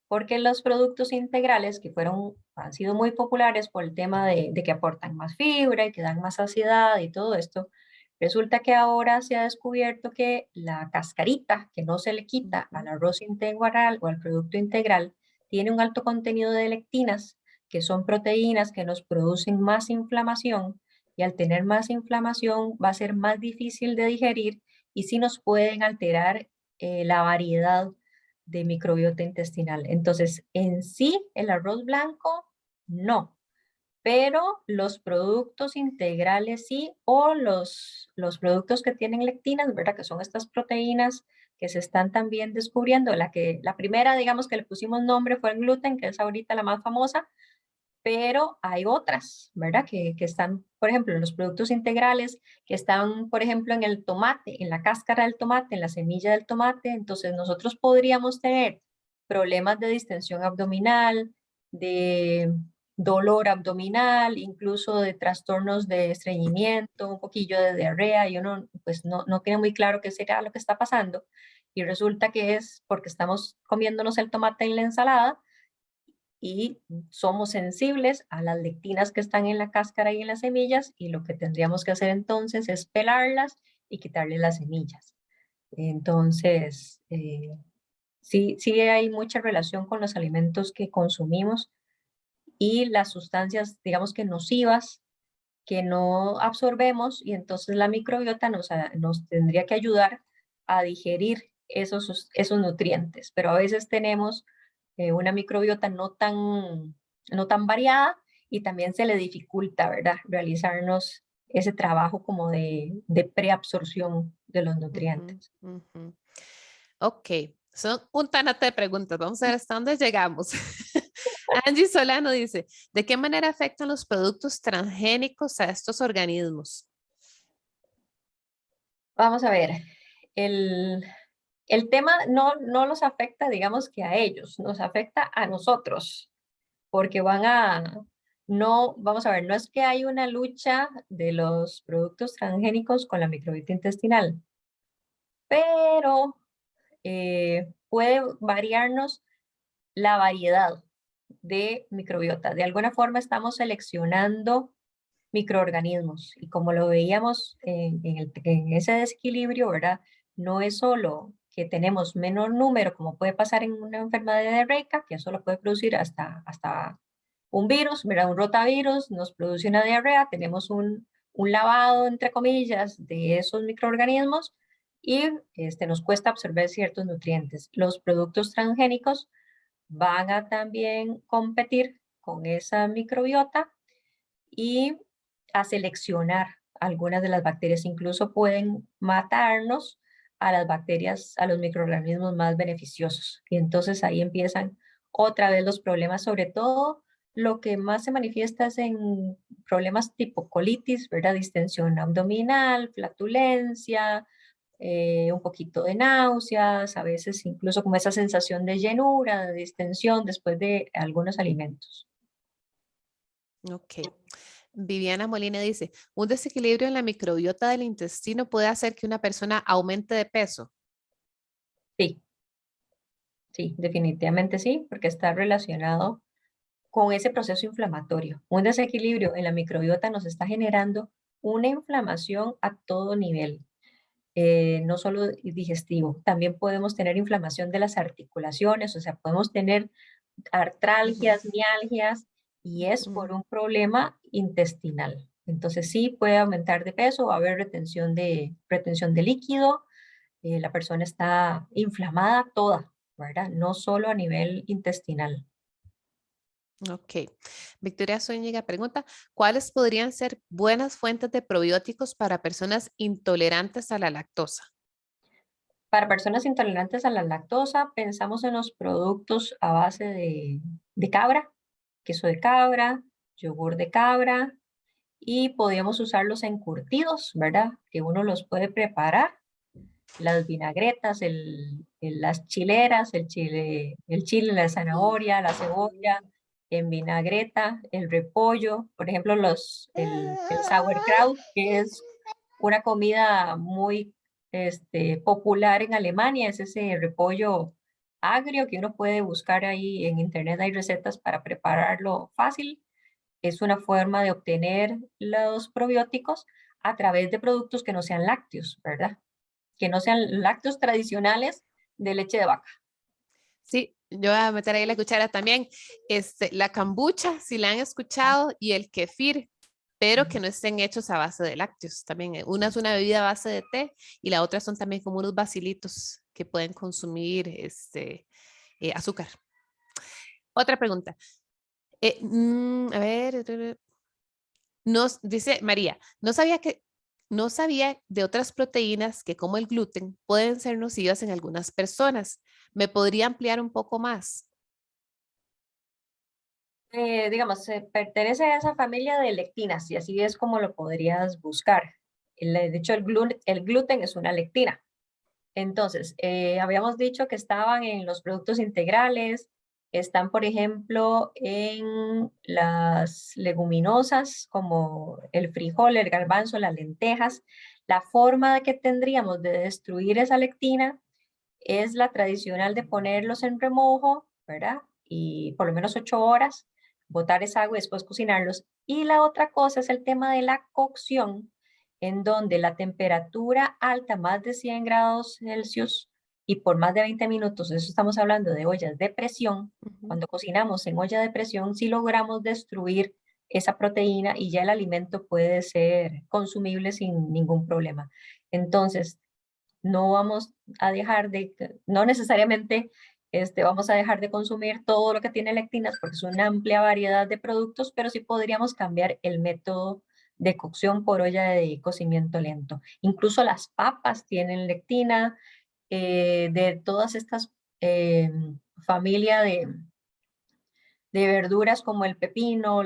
porque los productos integrales que han sido muy populares por el tema de que aportan más fibra y que dan más saciedad y todo esto, resulta que ahora se ha descubierto que la cascarita que no se le quita al Ujú. arroz integral o al producto integral tiene un alto contenido de lectinas, que son proteínas que nos producen más inflamación y al tener más inflamación va a ser más difícil de digerir y sí nos pueden alterar la variedad de microbiota intestinal. Entonces, en sí, el arroz blanco, no, pero los productos integrales sí, o los productos que tienen lectinas, ¿verdad? Que son estas proteínas que se están también descubriendo. La primera, digamos, que le pusimos nombre fue el gluten, que es ahorita la más famosa, pero hay otras, ¿verdad? Que están, por ejemplo, en los productos integrales, que están, por ejemplo, en el tomate, en la cáscara del tomate, en la semilla del tomate. Entonces, nosotros podríamos tener problemas de distensión abdominal, de dolor abdominal, incluso de trastornos de estreñimiento, un poquillo de diarrea, y uno pues no tiene muy claro qué será lo que está pasando. Y resulta que es porque estamos comiéndonos el tomate en la ensalada y somos sensibles a las lectinas que están en la cáscara y en las semillas, y lo que tendríamos que hacer entonces es pelarlas y quitarle las semillas. Entonces, sí hay mucha relación con los alimentos que consumimos y las sustancias, digamos que nocivas, que no absorbemos, y entonces la microbiota nos tendría que ayudar a digerir esos nutrientes, pero a veces tenemos una microbiota no tan variada y también se le dificulta, ¿verdad?, realizarnos ese trabajo como de preabsorción de los Ujú, nutrientes. ujú. Ok, son un tanate de preguntas. Vamos a ver hasta dónde llegamos. Angie Solano dice, ¿de qué manera afectan los productos transgénicos a estos organismos? Vamos a ver, el, el tema no los afecta, digamos que a ellos, nos afecta a nosotros, porque vamos a ver, no es que hay una lucha de los productos transgénicos con la microbiota intestinal, pero puede variarnos la variedad de microbiota. De alguna forma estamos seleccionando microorganismos y como lo veíamos en ese desequilibrio, ¿verdad? No es solo que tenemos menor número, como puede pasar en una enfermedad diarreica, que eso lo puede producir hasta un virus, ¿verdad? Un rotavirus nos produce una diarrea, tenemos un lavado, entre comillas, de esos microorganismos y nos cuesta absorber ciertos nutrientes. Los productos transgénicos van a también competir con esa microbiota y a seleccionar algunas de las bacterias. Incluso pueden matarnos a las bacterias, a los microorganismos más beneficiosos. Y entonces ahí empiezan otra vez los problemas, sobre todo lo que más se manifiesta es en problemas tipo colitis, ¿verdad? Distensión abdominal, flatulencia, un poquito de náuseas, a veces incluso como esa sensación de llenura, de distensión después de algunos alimentos. Ok. Viviana Molina dice, un desequilibrio en la microbiota del intestino puede hacer que una persona aumente de peso. Sí, sí, definitivamente sí, porque está relacionado con ese proceso inflamatorio. Un desequilibrio en la microbiota nos está generando una inflamación a todo nivel. no solo digestivo. También podemos tener inflamación de las articulaciones, o sea, podemos tener artralgias, mialgias, y es por un problema intestinal. Entonces sí puede aumentar de peso, va a haber retención de líquido, la persona está inflamada toda, ¿verdad? No solo a nivel intestinal. Ok. Victoria Zúñiga pregunta, ¿cuáles podrían ser buenas fuentes de probióticos para personas intolerantes a la lactosa? Para personas intolerantes a la lactosa, pensamos en los productos a base de cabra, queso de cabra, yogur de cabra, y podríamos usarlos encurtidos, ¿verdad? Que uno los puede preparar, las vinagretas, las chileras, el chile, la zanahoria, la cebolla, en vinagreta, el repollo, por ejemplo, el sauerkraut, que es una comida muy popular en Alemania, es ese repollo agrio que uno puede buscar ahí en internet, hay recetas para prepararlo fácil. Es una forma de obtener los probióticos a través de productos que no sean lácteos, ¿verdad? Que no sean lácteos tradicionales de leche de vaca. Sí, yo voy a meter ahí la cuchara también. La kombucha, si la han escuchado, y el kefir, pero que no estén hechos a base de lácteos. También una es una bebida a base de té y la otra son también como unos bacilitos que pueden consumir azúcar. Otra pregunta. A ver, dice María, no sabía de otras proteínas que como el gluten pueden ser nocivas en algunas personas. ¿Me podría ampliar un poco más? Digamos, pertenece a esa familia de lectinas y así es como lo podrías buscar. De hecho, el gluten es una lectina. Entonces, habíamos dicho que estaban en los productos integrales, están, por ejemplo, en las leguminosas como el frijol, el garbanzo, las lentejas. La forma que tendríamos de destruir esa lectina es la tradicional de ponerlos en remojo, ¿verdad? Y por lo menos 8 horas, botar esa agua y después cocinarlos. Y la otra cosa es el tema de la cocción, en donde la temperatura alta, más de 100 grados Celsius, y por más de 20 minutos, eso estamos hablando de ollas de presión, Ujú. cuando cocinamos en olla de presión, sí logramos destruir esa proteína y ya el alimento puede ser consumible sin ningún problema. Entonces, no vamos a dejar no necesariamente vamos a dejar de consumir todo lo que tiene lectinas porque es una amplia variedad de productos, pero sí podríamos cambiar el método de cocción por olla de cocimiento lento. Incluso las papas tienen lectina, de todas estas eh, familia de verduras como el pepino,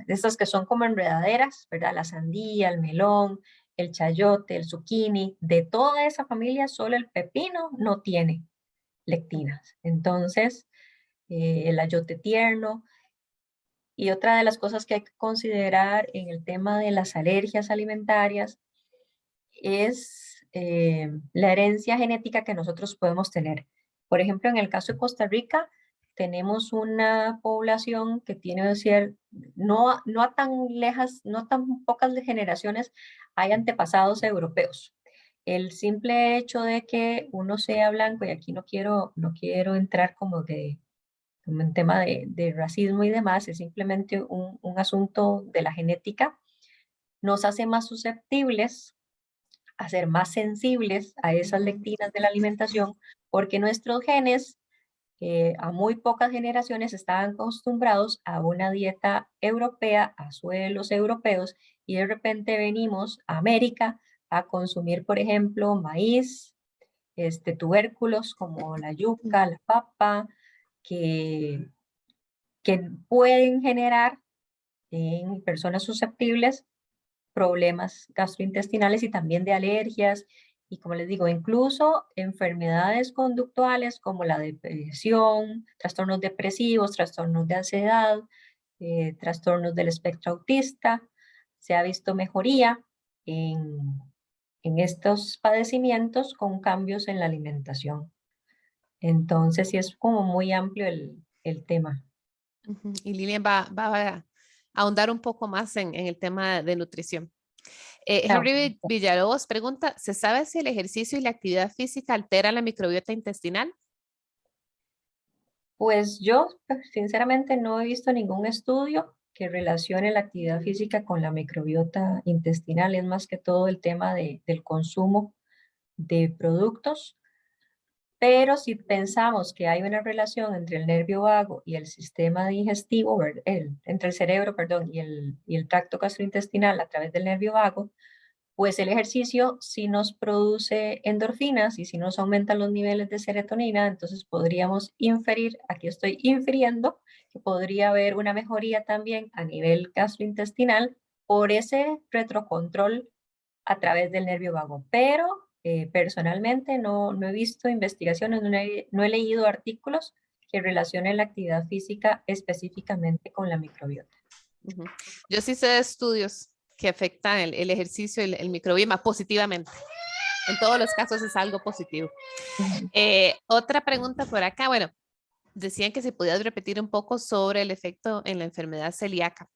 estas que son como enredaderas, ¿verdad? La sandía, el melón, el chayote, el zucchini, de toda esa familia, solo el pepino no tiene lectinas. Entonces, el ayote tierno. Y otra de las cosas que hay que considerar en el tema de las alergias alimentarias es la herencia genética que nosotros podemos tener. Por ejemplo, en el caso de Costa Rica, tenemos una población que tiene no a tan lejas, no tan pocas generaciones, hay antepasados europeos. El simple hecho de que uno sea blanco, y aquí no quiero entrar como en tema de racismo y demás, es simplemente un asunto de la genética, nos hace más susceptibles a ser más sensibles a esas Ujú. lectinas de la alimentación, porque nuestros genes a muy pocas generaciones estaban acostumbrados a una dieta europea, a suelos europeos, y de repente venimos a América a consumir, por ejemplo, maíz, tubérculos como la yuca, la papa, que, que pueden generar en personas susceptibles problemas gastrointestinales y también de alergias y, como les digo, incluso enfermedades conductuales como la depresión, trastornos depresivos, trastornos de ansiedad, trastornos del espectro autista. Se ha visto mejoría en, en estos padecimientos con cambios en la alimentación. Entonces, sí es como muy amplio el tema. Ujú. Y Lilian va a ahondar un poco más en el tema de nutrición. Ah, ok. Henry Villalobos pregunta, ¿se sabe si el ejercicio y la actividad física alteran la microbiota intestinal? Pues yo sinceramente no he visto ningún estudio que relacione la actividad física con la microbiota intestinal. Es más que todo el tema del consumo de productos. Pero si pensamos que hay una relación entre el nervio vago y el sistema digestivo, entre el cerebro, perdón, y el tracto gastrointestinal a través del nervio vago, pues el ejercicio sí nos produce endorfinas y sí nos aumenta los niveles de serotonina, entonces podríamos inferir, aquí estoy infiriendo, que podría haber una mejoría también a nivel gastrointestinal por ese retrocontrol a través del nervio vago. Pero personalmente no he visto investigaciones, no he leído artículos que relacionen la actividad física específicamente con la microbiota. Ujú. Yo sí sé de estudios que afectan el ejercicio, el microbioma positivamente. En todos los casos es algo positivo. Ujú. Otra pregunta por acá. Bueno, decían que si podías repetir un poco sobre el efecto en la enfermedad celíaca,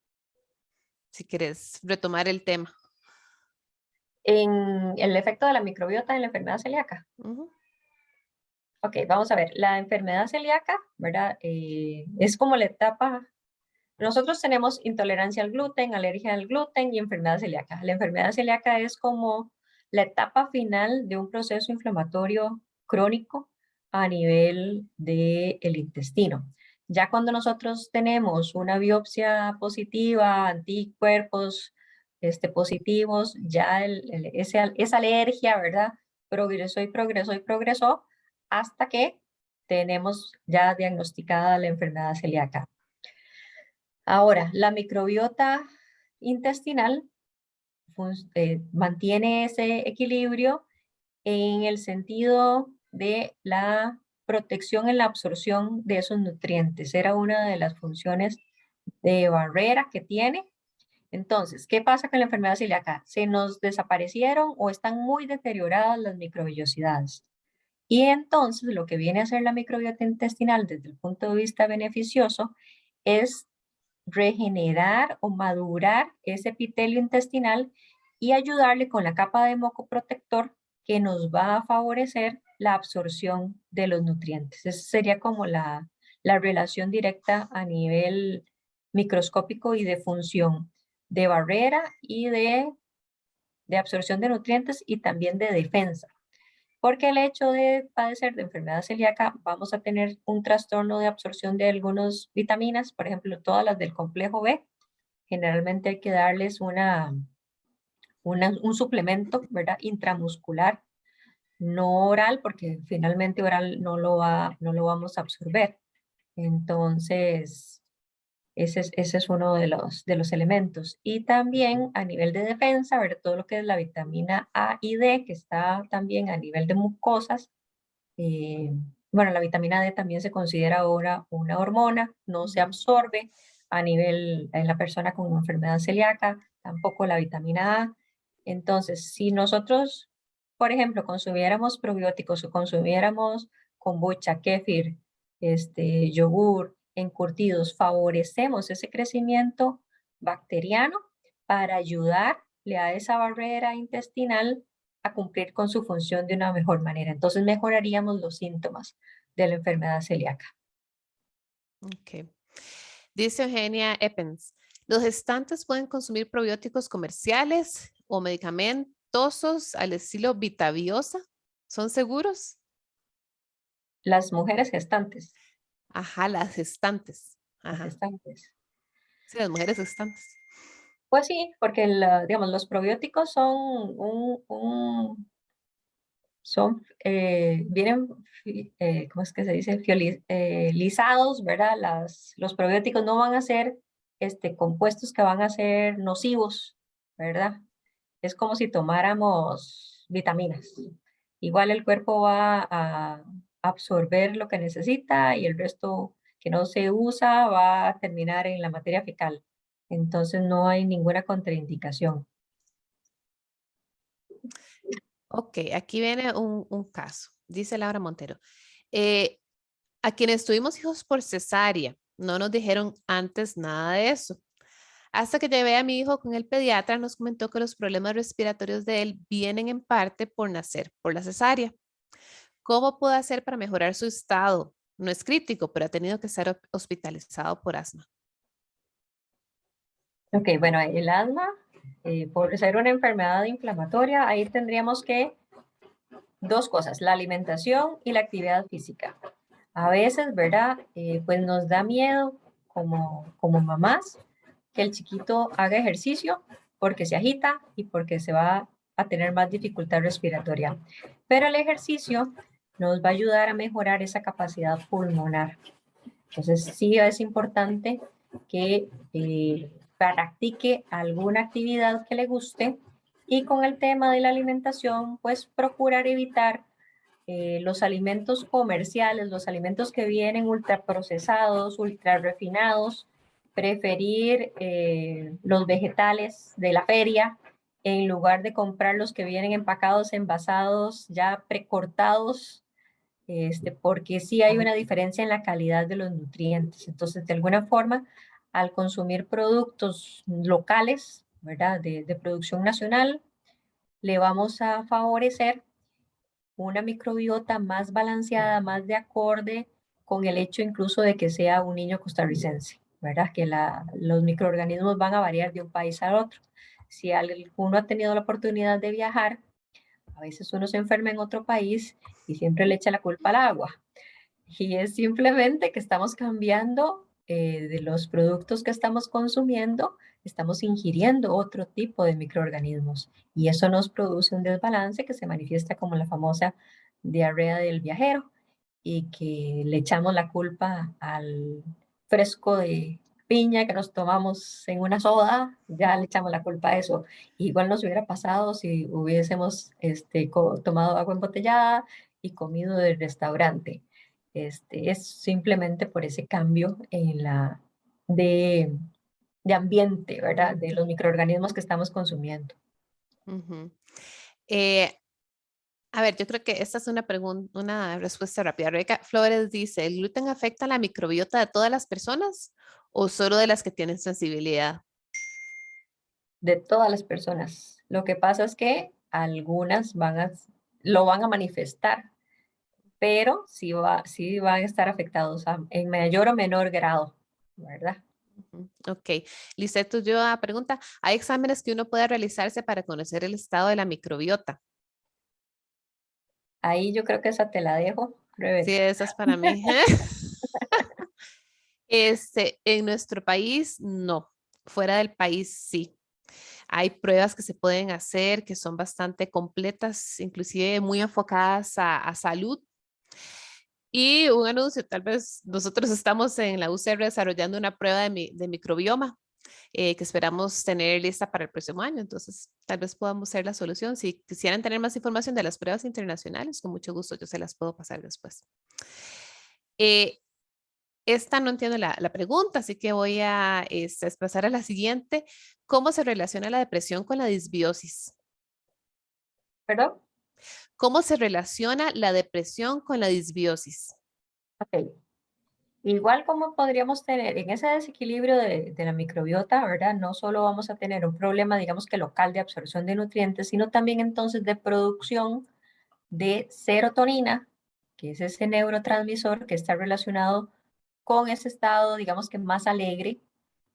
si quieres retomar el tema. En el efecto de la microbiota en la enfermedad celíaca. Ujú. Ok, vamos a ver. La enfermedad celíaca, ¿verdad? Es como la etapa. Nosotros tenemos intolerancia al gluten, alergia al gluten y enfermedad celíaca. La enfermedad celíaca es como la etapa final de un proceso inflamatorio crónico a nivel del intestino. Ya cuando nosotros tenemos una biopsia positiva, anticuerpos positivos, ya esa alergia, ¿verdad? Progresó y progresó y progresó hasta que tenemos ya diagnosticada la enfermedad celíaca. Ahora, la microbiota intestinal mantiene ese equilibrio en el sentido de la protección en la absorción de esos nutrientes. Era una de las funciones de barrera que tiene. Entonces, ¿qué pasa con la enfermedad celíaca? Se nos desaparecieron o están muy deterioradas las microvellosidades. Y entonces lo que viene a hacer la microbiota intestinal desde el punto de vista beneficioso es regenerar o madurar ese epitelio intestinal y ayudarle con la capa de moco protector que nos va a favorecer la absorción de los nutrientes. Esa sería como la relación directa a nivel microscópico y de función de barrera y de absorción de nutrientes y también de defensa. Porque el hecho de padecer de enfermedad celíaca, vamos a tener un trastorno de absorción de algunas vitaminas, por ejemplo, todas las del complejo B. Generalmente hay que darles un suplemento, ¿verdad? Intramuscular, no oral, porque finalmente oral no lo vamos a absorber. Entonces, ese es uno de los elementos. Y también a nivel de defensa, ver todo lo que es la vitamina A y D, que está también a nivel de mucosas. eh, bueno, la vitamina D también se considera ahora una hormona, no se absorbe a nivel en la persona con enfermedad celíaca, tampoco la vitamina A. Entonces, si nosotros, por ejemplo, consumiéramos probióticos o consumiéramos kombucha, kéfir, yogur, encurtidos, favorecemos ese crecimiento bacteriano para ayudarle a esa barrera intestinal a cumplir con su función de una mejor manera. Entonces mejoraríamos los síntomas de la enfermedad celíaca. Ok. Dice Eugenia Eppens, ¿los gestantes pueden consumir probióticos comerciales o medicamentosos al estilo Vitaviosa? ¿Son seguros? Las mujeres gestantes, Ajá, las gestantes. las Ajá, gestantes. sí, las mujeres gestantes. Pues sí, porque digamos, los probióticos son vienen, ¿cómo es que se dice? Lisados, ¿verdad? Los probióticos no van a ser compuestos que van a ser nocivos, ¿verdad? Es como si tomáramos vitaminas. Igual el cuerpo va a absorber lo que necesita y el resto que no se usa va a terminar en la materia fecal. Entonces no hay ninguna contraindicación. Ok, aquí viene un caso. Dice Laura Montero. Eh, a quienes tuvimos hijos por cesárea, no nos dijeron antes nada de eso. Hasta que llevé a mi hijo con el pediatra, nos comentó que los problemas respiratorios de él vienen en parte por nacer por la cesárea. ¿Cómo puedo hacer para mejorar su estado? No es crítico, pero ha tenido que ser hospitalizado por asma. Ok, bueno, el asma, por ser una enfermedad inflamatoria, ahí tendríamos que dos cosas, la alimentación y la actividad física. A veces, ¿verdad? Pues nos da miedo como mamás que el chiquito haga ejercicio porque se agita y porque se va a tener más dificultad respiratoria. Pero el ejercicio nos va a ayudar a mejorar esa capacidad pulmonar. Entonces, sí es importante que practique alguna actividad que le guste y con el tema de la alimentación, pues procurar evitar los alimentos comerciales, los alimentos que vienen ultraprocesados, ultra refinados, preferir los vegetales de la feria en lugar de comprar los que vienen empacados, envasados, ya precortados, porque sí hay una diferencia en la calidad de los nutrientes. Entonces, de alguna forma, al consumir productos locales, ¿verdad? De producción nacional, le vamos a favorecer una microbiota más balanceada, más de acorde con el hecho incluso de que sea un niño costarricense, ¿verdad? Que los microorganismos van a variar de un país al otro. Si alguno ha tenido la oportunidad de viajar, a veces uno se enferma en otro país y siempre le echa la culpa al agua. Y es simplemente que estamos cambiando de los productos que estamos consumiendo, estamos ingiriendo otro tipo de microorganismos y eso nos produce un desbalance que se manifiesta como la famosa diarrea del viajero y que le echamos la culpa al fresco de piña que nos tomamos en una soda, ya le echamos la culpa a eso. Igual nos hubiera pasado si hubiésemos tomado agua embotellada y comido del restaurante. Es simplemente por ese cambio de, de ambiente, ¿verdad? De los microorganismos que estamos consumiendo. Ujú. Eh, a ver, yo creo que esta es una pregunta, una respuesta rápida. Rebeca Flores dice, ¿el gluten afecta la microbiota de todas las personas o solo de las que tienen sensibilidad? De todas las personas. Lo que pasa es que algunas lo van a manifestar, pero sí van a estar afectados en mayor o menor grado, ¿verdad? Ok. Lisette Ulloa pregunta, ¿hay exámenes que uno puede realizarse para conocer el estado de la microbiota? Ahí yo creo que esa te la dejo, Sí, Rebeca. esa es para mí. En nuestro país, no. Fuera del país, sí. Hay pruebas que se pueden hacer que son bastante completas, inclusive muy enfocadas a salud. Y un anuncio, tal vez nosotros estamos en la UCR desarrollando una prueba de microbioma que esperamos tener lista para el próximo año. Entonces, tal vez podamos ser la solución. Si quisieran tener más información de las pruebas internacionales, con mucho gusto yo se las puedo pasar después. Eh, esta no entiendo la pregunta, así que voy a pasar a la siguiente. ¿Cómo se relaciona la depresión con la disbiosis? ¿Perdón? ¿Cómo se relaciona la depresión con la disbiosis? Ok. Igual como podríamos tener en ese desequilibrio de la microbiota, ¿verdad? No solo vamos a tener un problema, digamos que local de absorción de nutrientes, sino también entonces de producción de serotonina, que es ese neurotransmisor que está relacionado con ese estado, digamos que más alegre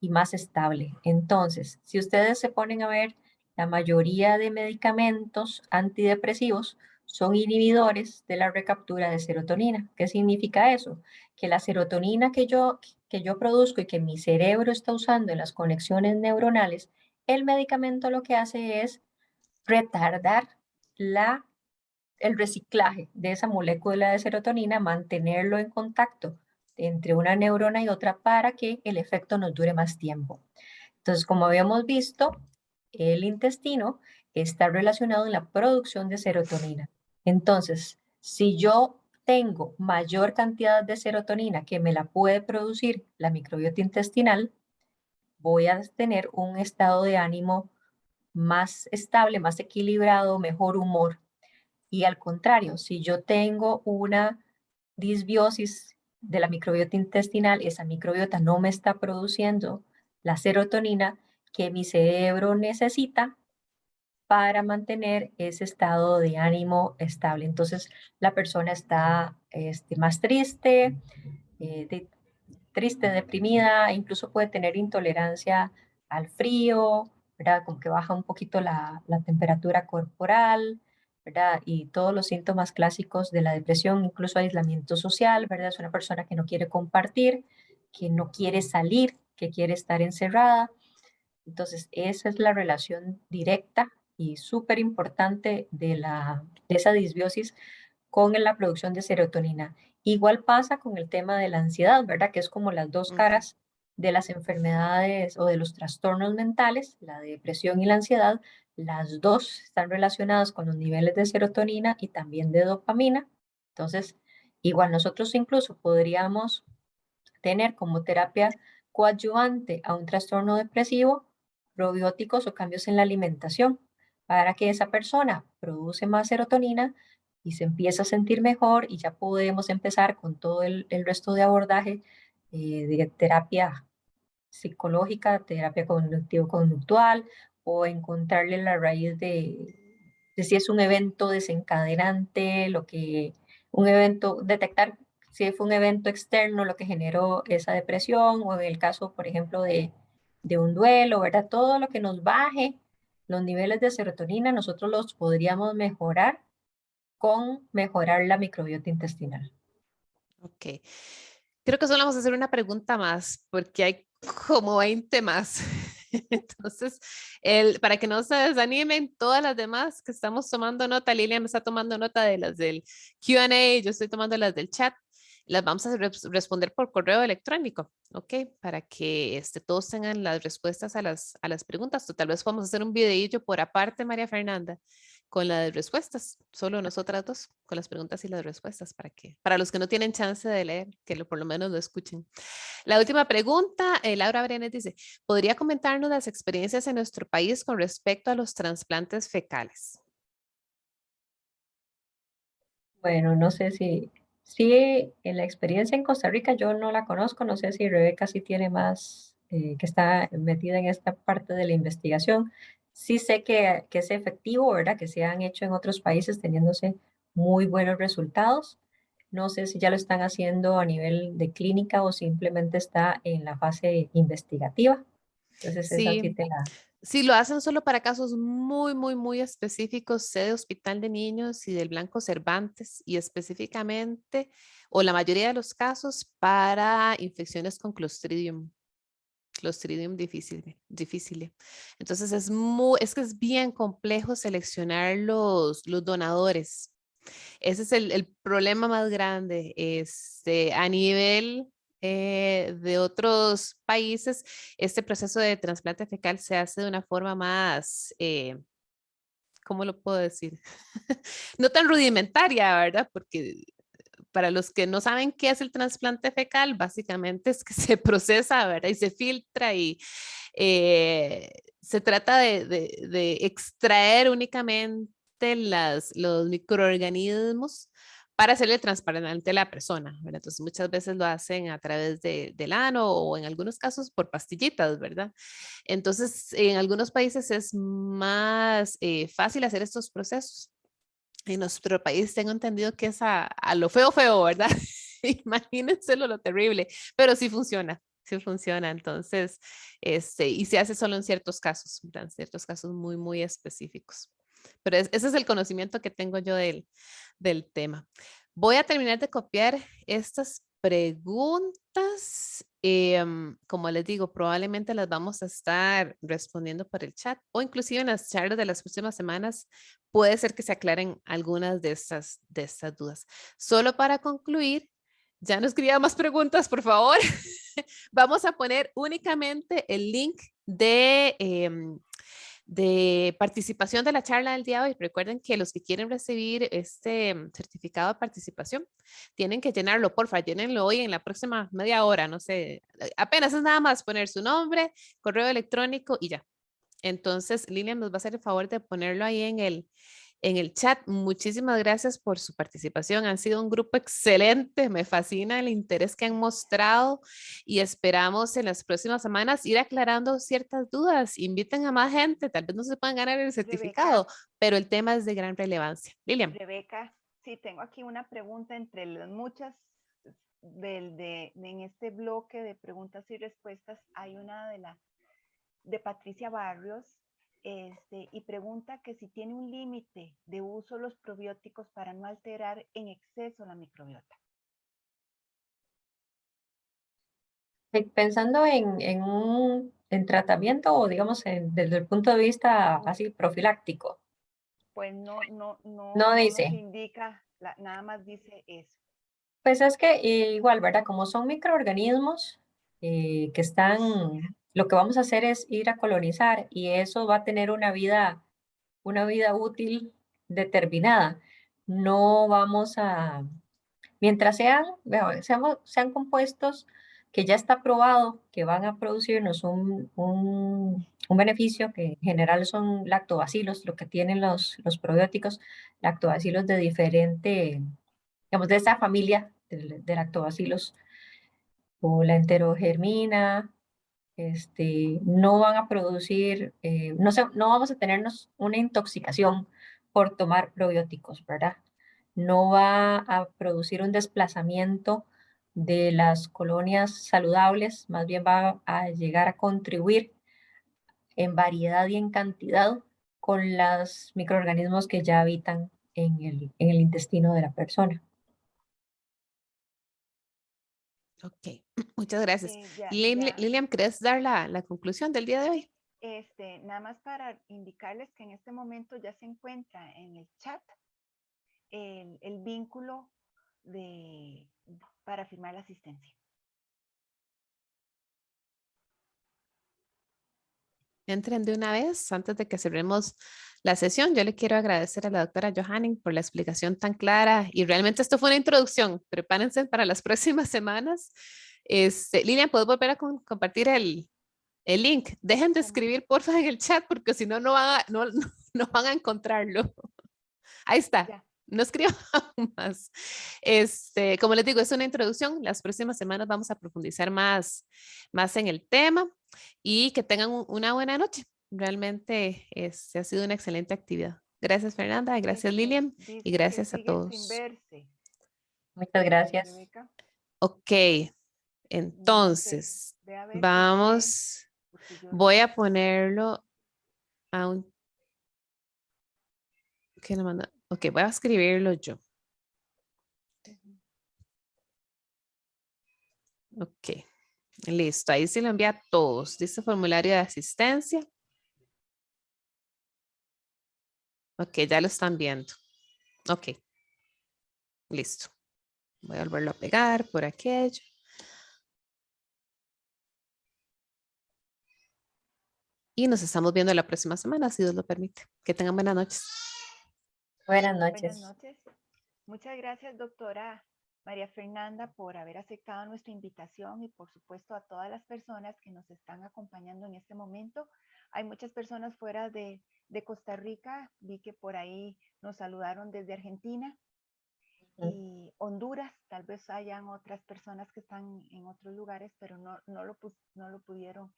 y más estable. Entonces, si ustedes se ponen a ver, la mayoría de medicamentos antidepresivos son inhibidores de la recaptura de serotonina. ¿Qué significa eso? Que la serotonina que yo produzco y que mi cerebro está usando en las conexiones neuronales, el medicamento lo que hace es retardar el reciclaje de esa molécula de serotonina, mantenerlo en contacto entre una neurona y otra para que el efecto nos dure más tiempo. Entonces, como habíamos visto, el intestino está relacionado en la producción de serotonina. Entonces, si yo tengo mayor cantidad de serotonina que me la puede producir la microbiota intestinal, voy a tener un estado de ánimo más estable, más equilibrado, mejor humor. Y al contrario, si yo tengo una disbiosis de la microbiota intestinal, esa microbiota no me está produciendo la serotonina, que mi cerebro necesita para mantener ese estado de ánimo estable. Entonces, la persona está más triste, triste, deprimida, incluso puede tener intolerancia al frío, ¿verdad? Como que baja un poquito la temperatura corporal, ¿verdad? Y todos los síntomas clásicos de la depresión, incluso aislamiento social, ¿verdad? Es una persona que no quiere compartir, que no quiere salir, que quiere estar encerrada. Entonces, esa es la relación directa y súper importante de esa disbiosis con la producción de serotonina. Igual pasa con el tema de la ansiedad, ¿verdad? Que es como las dos Ujú. caras de las enfermedades o de los trastornos mentales, la depresión y la ansiedad. Las dos están relacionadas con los niveles de serotonina y también de dopamina. Entonces, igual nosotros incluso podríamos tener como terapia coadyuvante a un trastorno depresivo probióticos o cambios en la alimentación para que esa persona produce más serotonina y se empieza a sentir mejor y ya podemos empezar con todo el resto de abordaje de terapia psicológica, terapia cognitivo-conductual o encontrarle la raíz de si es un evento desencadenante, un evento, detectar si fue un evento externo lo que generó esa depresión o en el caso, por ejemplo, de un duelo, ¿verdad? Todo lo que nos baje los niveles de serotonina, nosotros los podríamos mejorar con mejorar la microbiota intestinal. Ok. Creo que solo vamos a hacer una pregunta más, porque hay como 20 más. Entonces, para que no se desanimen, todas las demás que estamos tomando nota, Lilian está tomando nota de las del Q&A, yo estoy tomando las del chat, las vamos a responder por correo electrónico, ¿ok? Para que todos tengan las respuestas a las preguntas. O tal vez podamos hacer un videillo por aparte, María Fernanda, con las respuestas, solo nosotras dos, con las preguntas y las respuestas, para los que no tienen chance de leer, por lo menos lo escuchen. La última pregunta, Laura Brenes dice, ¿podría comentarnos las experiencias en nuestro país con respecto a los trasplantes fecales? Bueno, no sé si en la experiencia en Costa Rica yo no la conozco, no sé si Rebeca sí tiene más, que está metida en esta parte de la investigación. Sí sé que es efectivo, ¿verdad? Que se han hecho en otros países teniéndose muy buenos resultados. No sé si ya lo están haciendo a nivel de clínica o simplemente está en la fase investigativa. Entonces, esa sí Sí, te la... sí, lo hacen solo para casos muy, muy, muy específicos, sé de Hospital de Niños y del Blanco Cervantes, y específicamente, o la mayoría de los casos, para infecciones con Clostridium difficile. Entonces es que es bien complejo seleccionar los donadores. Ese es el problema más grande. A nivel de otros países, este proceso de trasplante fecal se hace de una forma más, ¿cómo lo puedo decir? No tan rudimentaria, ¿verdad? Porque para los que no saben qué es el trasplante fecal, básicamente es que se procesa, ¿verdad? Y se filtra y eh, se trata de extraer únicamente los microorganismos para hacerle transparente a la persona, ¿verdad? Entonces muchas veces lo hacen a través del ano o en algunos casos por pastillitas, ¿verdad? Entonces en algunos países es más fácil hacer estos procesos. En nuestro país tengo entendido que es a lo feo, feo, ¿verdad? Imagínense lo terrible, pero sí funciona, sí funciona. Entonces, y se hace solo en ciertos casos, ¿verdad? En ciertos casos muy, muy específicos. Pero ese es el conocimiento que tengo yo del tema. Voy a terminar de copiar estas preguntas. Como les digo, probablemente las vamos a estar respondiendo por el chat o inclusive en las charlas de las próximas semanas puede ser que se aclaren algunas de estas dudas. Solo para concluir, ya no escriba más preguntas, por favor. Vamos a poner únicamente el link de participación de la charla del día de hoy. Recuerden que los que quieren recibir este certificado de participación tienen que llenarlo, porfa, llénenlo hoy en la próxima media hora, no sé, apenas es nada más poner su nombre, correo electrónico y ya. Entonces, Lilian nos va a hacer el favor de ponerlo ahí en el chat. Muchísimas gracias por su participación. Han sido un grupo excelente. Me fascina el interés que han mostrado y esperamos en las próximas semanas ir aclarando ciertas dudas. Inviten a más gente. Tal vez no se puedan ganar el certificado, Rebeca, pero el tema es de gran relevancia. Lilian. Rebeca, sí, tengo aquí una pregunta entre las muchas en este bloque de preguntas y respuestas. Hay una de Patricia Barrios, y pregunta que si tiene un límite de uso los probióticos para no alterar en exceso la microbiota. Pensando en tratamiento o digamos desde el punto de vista así profiláctico, Pues no no nos dice. indica, nada más dice eso. Pues es que igual, ¿verdad? Como son microorganismos que están, lo que vamos a hacer es ir a colonizar y eso va a tener una vida útil determinada. No vamos a, mientras sean compuestos que ya está probado que van a producirnos un beneficio, que en general son lactobacilos, lo que tienen los probióticos, lactobacilos de diferente, digamos, de esa familia de lactobacilos o la enterogermina, no van a producir, no vamos a tenernos una intoxicación por tomar probióticos, ¿verdad? No va a producir un desplazamiento de las colonias saludables, más bien va a llegar a contribuir en variedad y en cantidad con los microorganismos que ya habitan en el intestino de la persona. Ok, muchas gracias. Ya, Lilian, ¿querés dar la conclusión del día de hoy? nada más para indicarles que en este momento ya se encuentra en el chat el vínculo para firmar la asistencia. Entren de una vez antes de que cerremos la sesión. Yo le quiero agradecer a la doctora Johanning por la explicación tan clara y realmente esto fue una introducción. Prepárense para las próximas semanas. Lilian, ¿puedo volver a compartir el link? Dejen de escribir porfa en el chat porque si no, no van a encontrarlo. Ahí está. Ya. No escriban más. Como les digo, es una introducción. Las próximas semanas vamos a profundizar más en el tema y que tengan una buena noche. Realmente ha sido una excelente actividad. Gracias, Fernanda. Gracias, Lilian. Y Dice que gracias a siguen sin todos. verse, Muchas gracias. Rebeca. Ok, No sé, entonces ve a ver si puede, vamos. porque yo Voy no. a ponerlo a un. ¿Qué le manda? Ok, voy a escribirlo yo. Ok, listo. Ahí se lo envía a todos. Dice formulario de asistencia. Ok, ya lo están viendo. Ok, listo. Voy a volverlo a pegar por aquello. Y nos estamos viendo la próxima semana, si Dios lo permite. Que tengan buenas noches. Buenas Buenas noches. noches. Muchas gracias, doctora María Fernanda, por haber aceptado nuestra invitación y por supuesto a todas las personas que nos están acompañando en este momento. Hay muchas personas fuera de Costa Rica, vi que por ahí nos saludaron desde Argentina y Honduras, tal vez hayan otras personas que están en otros lugares, pero no lo pudieron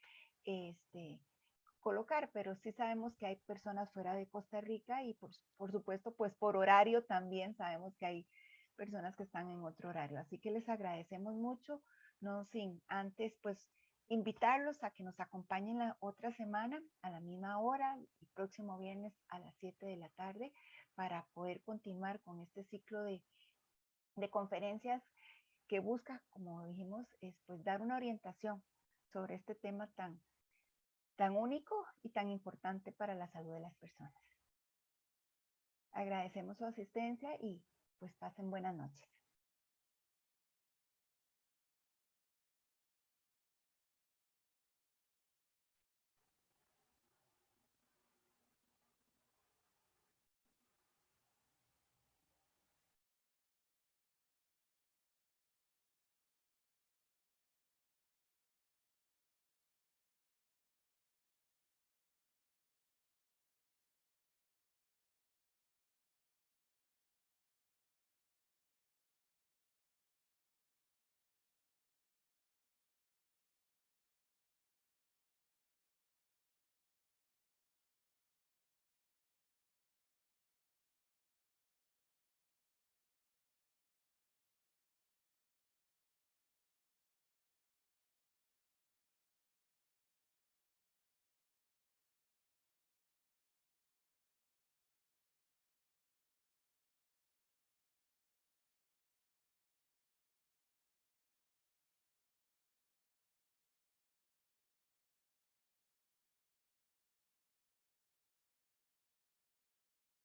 colocar, pero sí sabemos que hay personas fuera de Costa Rica y por supuesto, pues por horario también sabemos que hay personas que están en otro horario. Así que les agradecemos mucho, no sin antes, pues invitarlos a que nos acompañen la otra semana a la misma hora, el próximo viernes a las 7 de la tarde, para poder continuar con este ciclo de conferencias que busca, como dijimos, es pues dar una orientación sobre este tema tan único y tan importante para la salud de las personas. Agradecemos su asistencia y pues pasen buenas noches.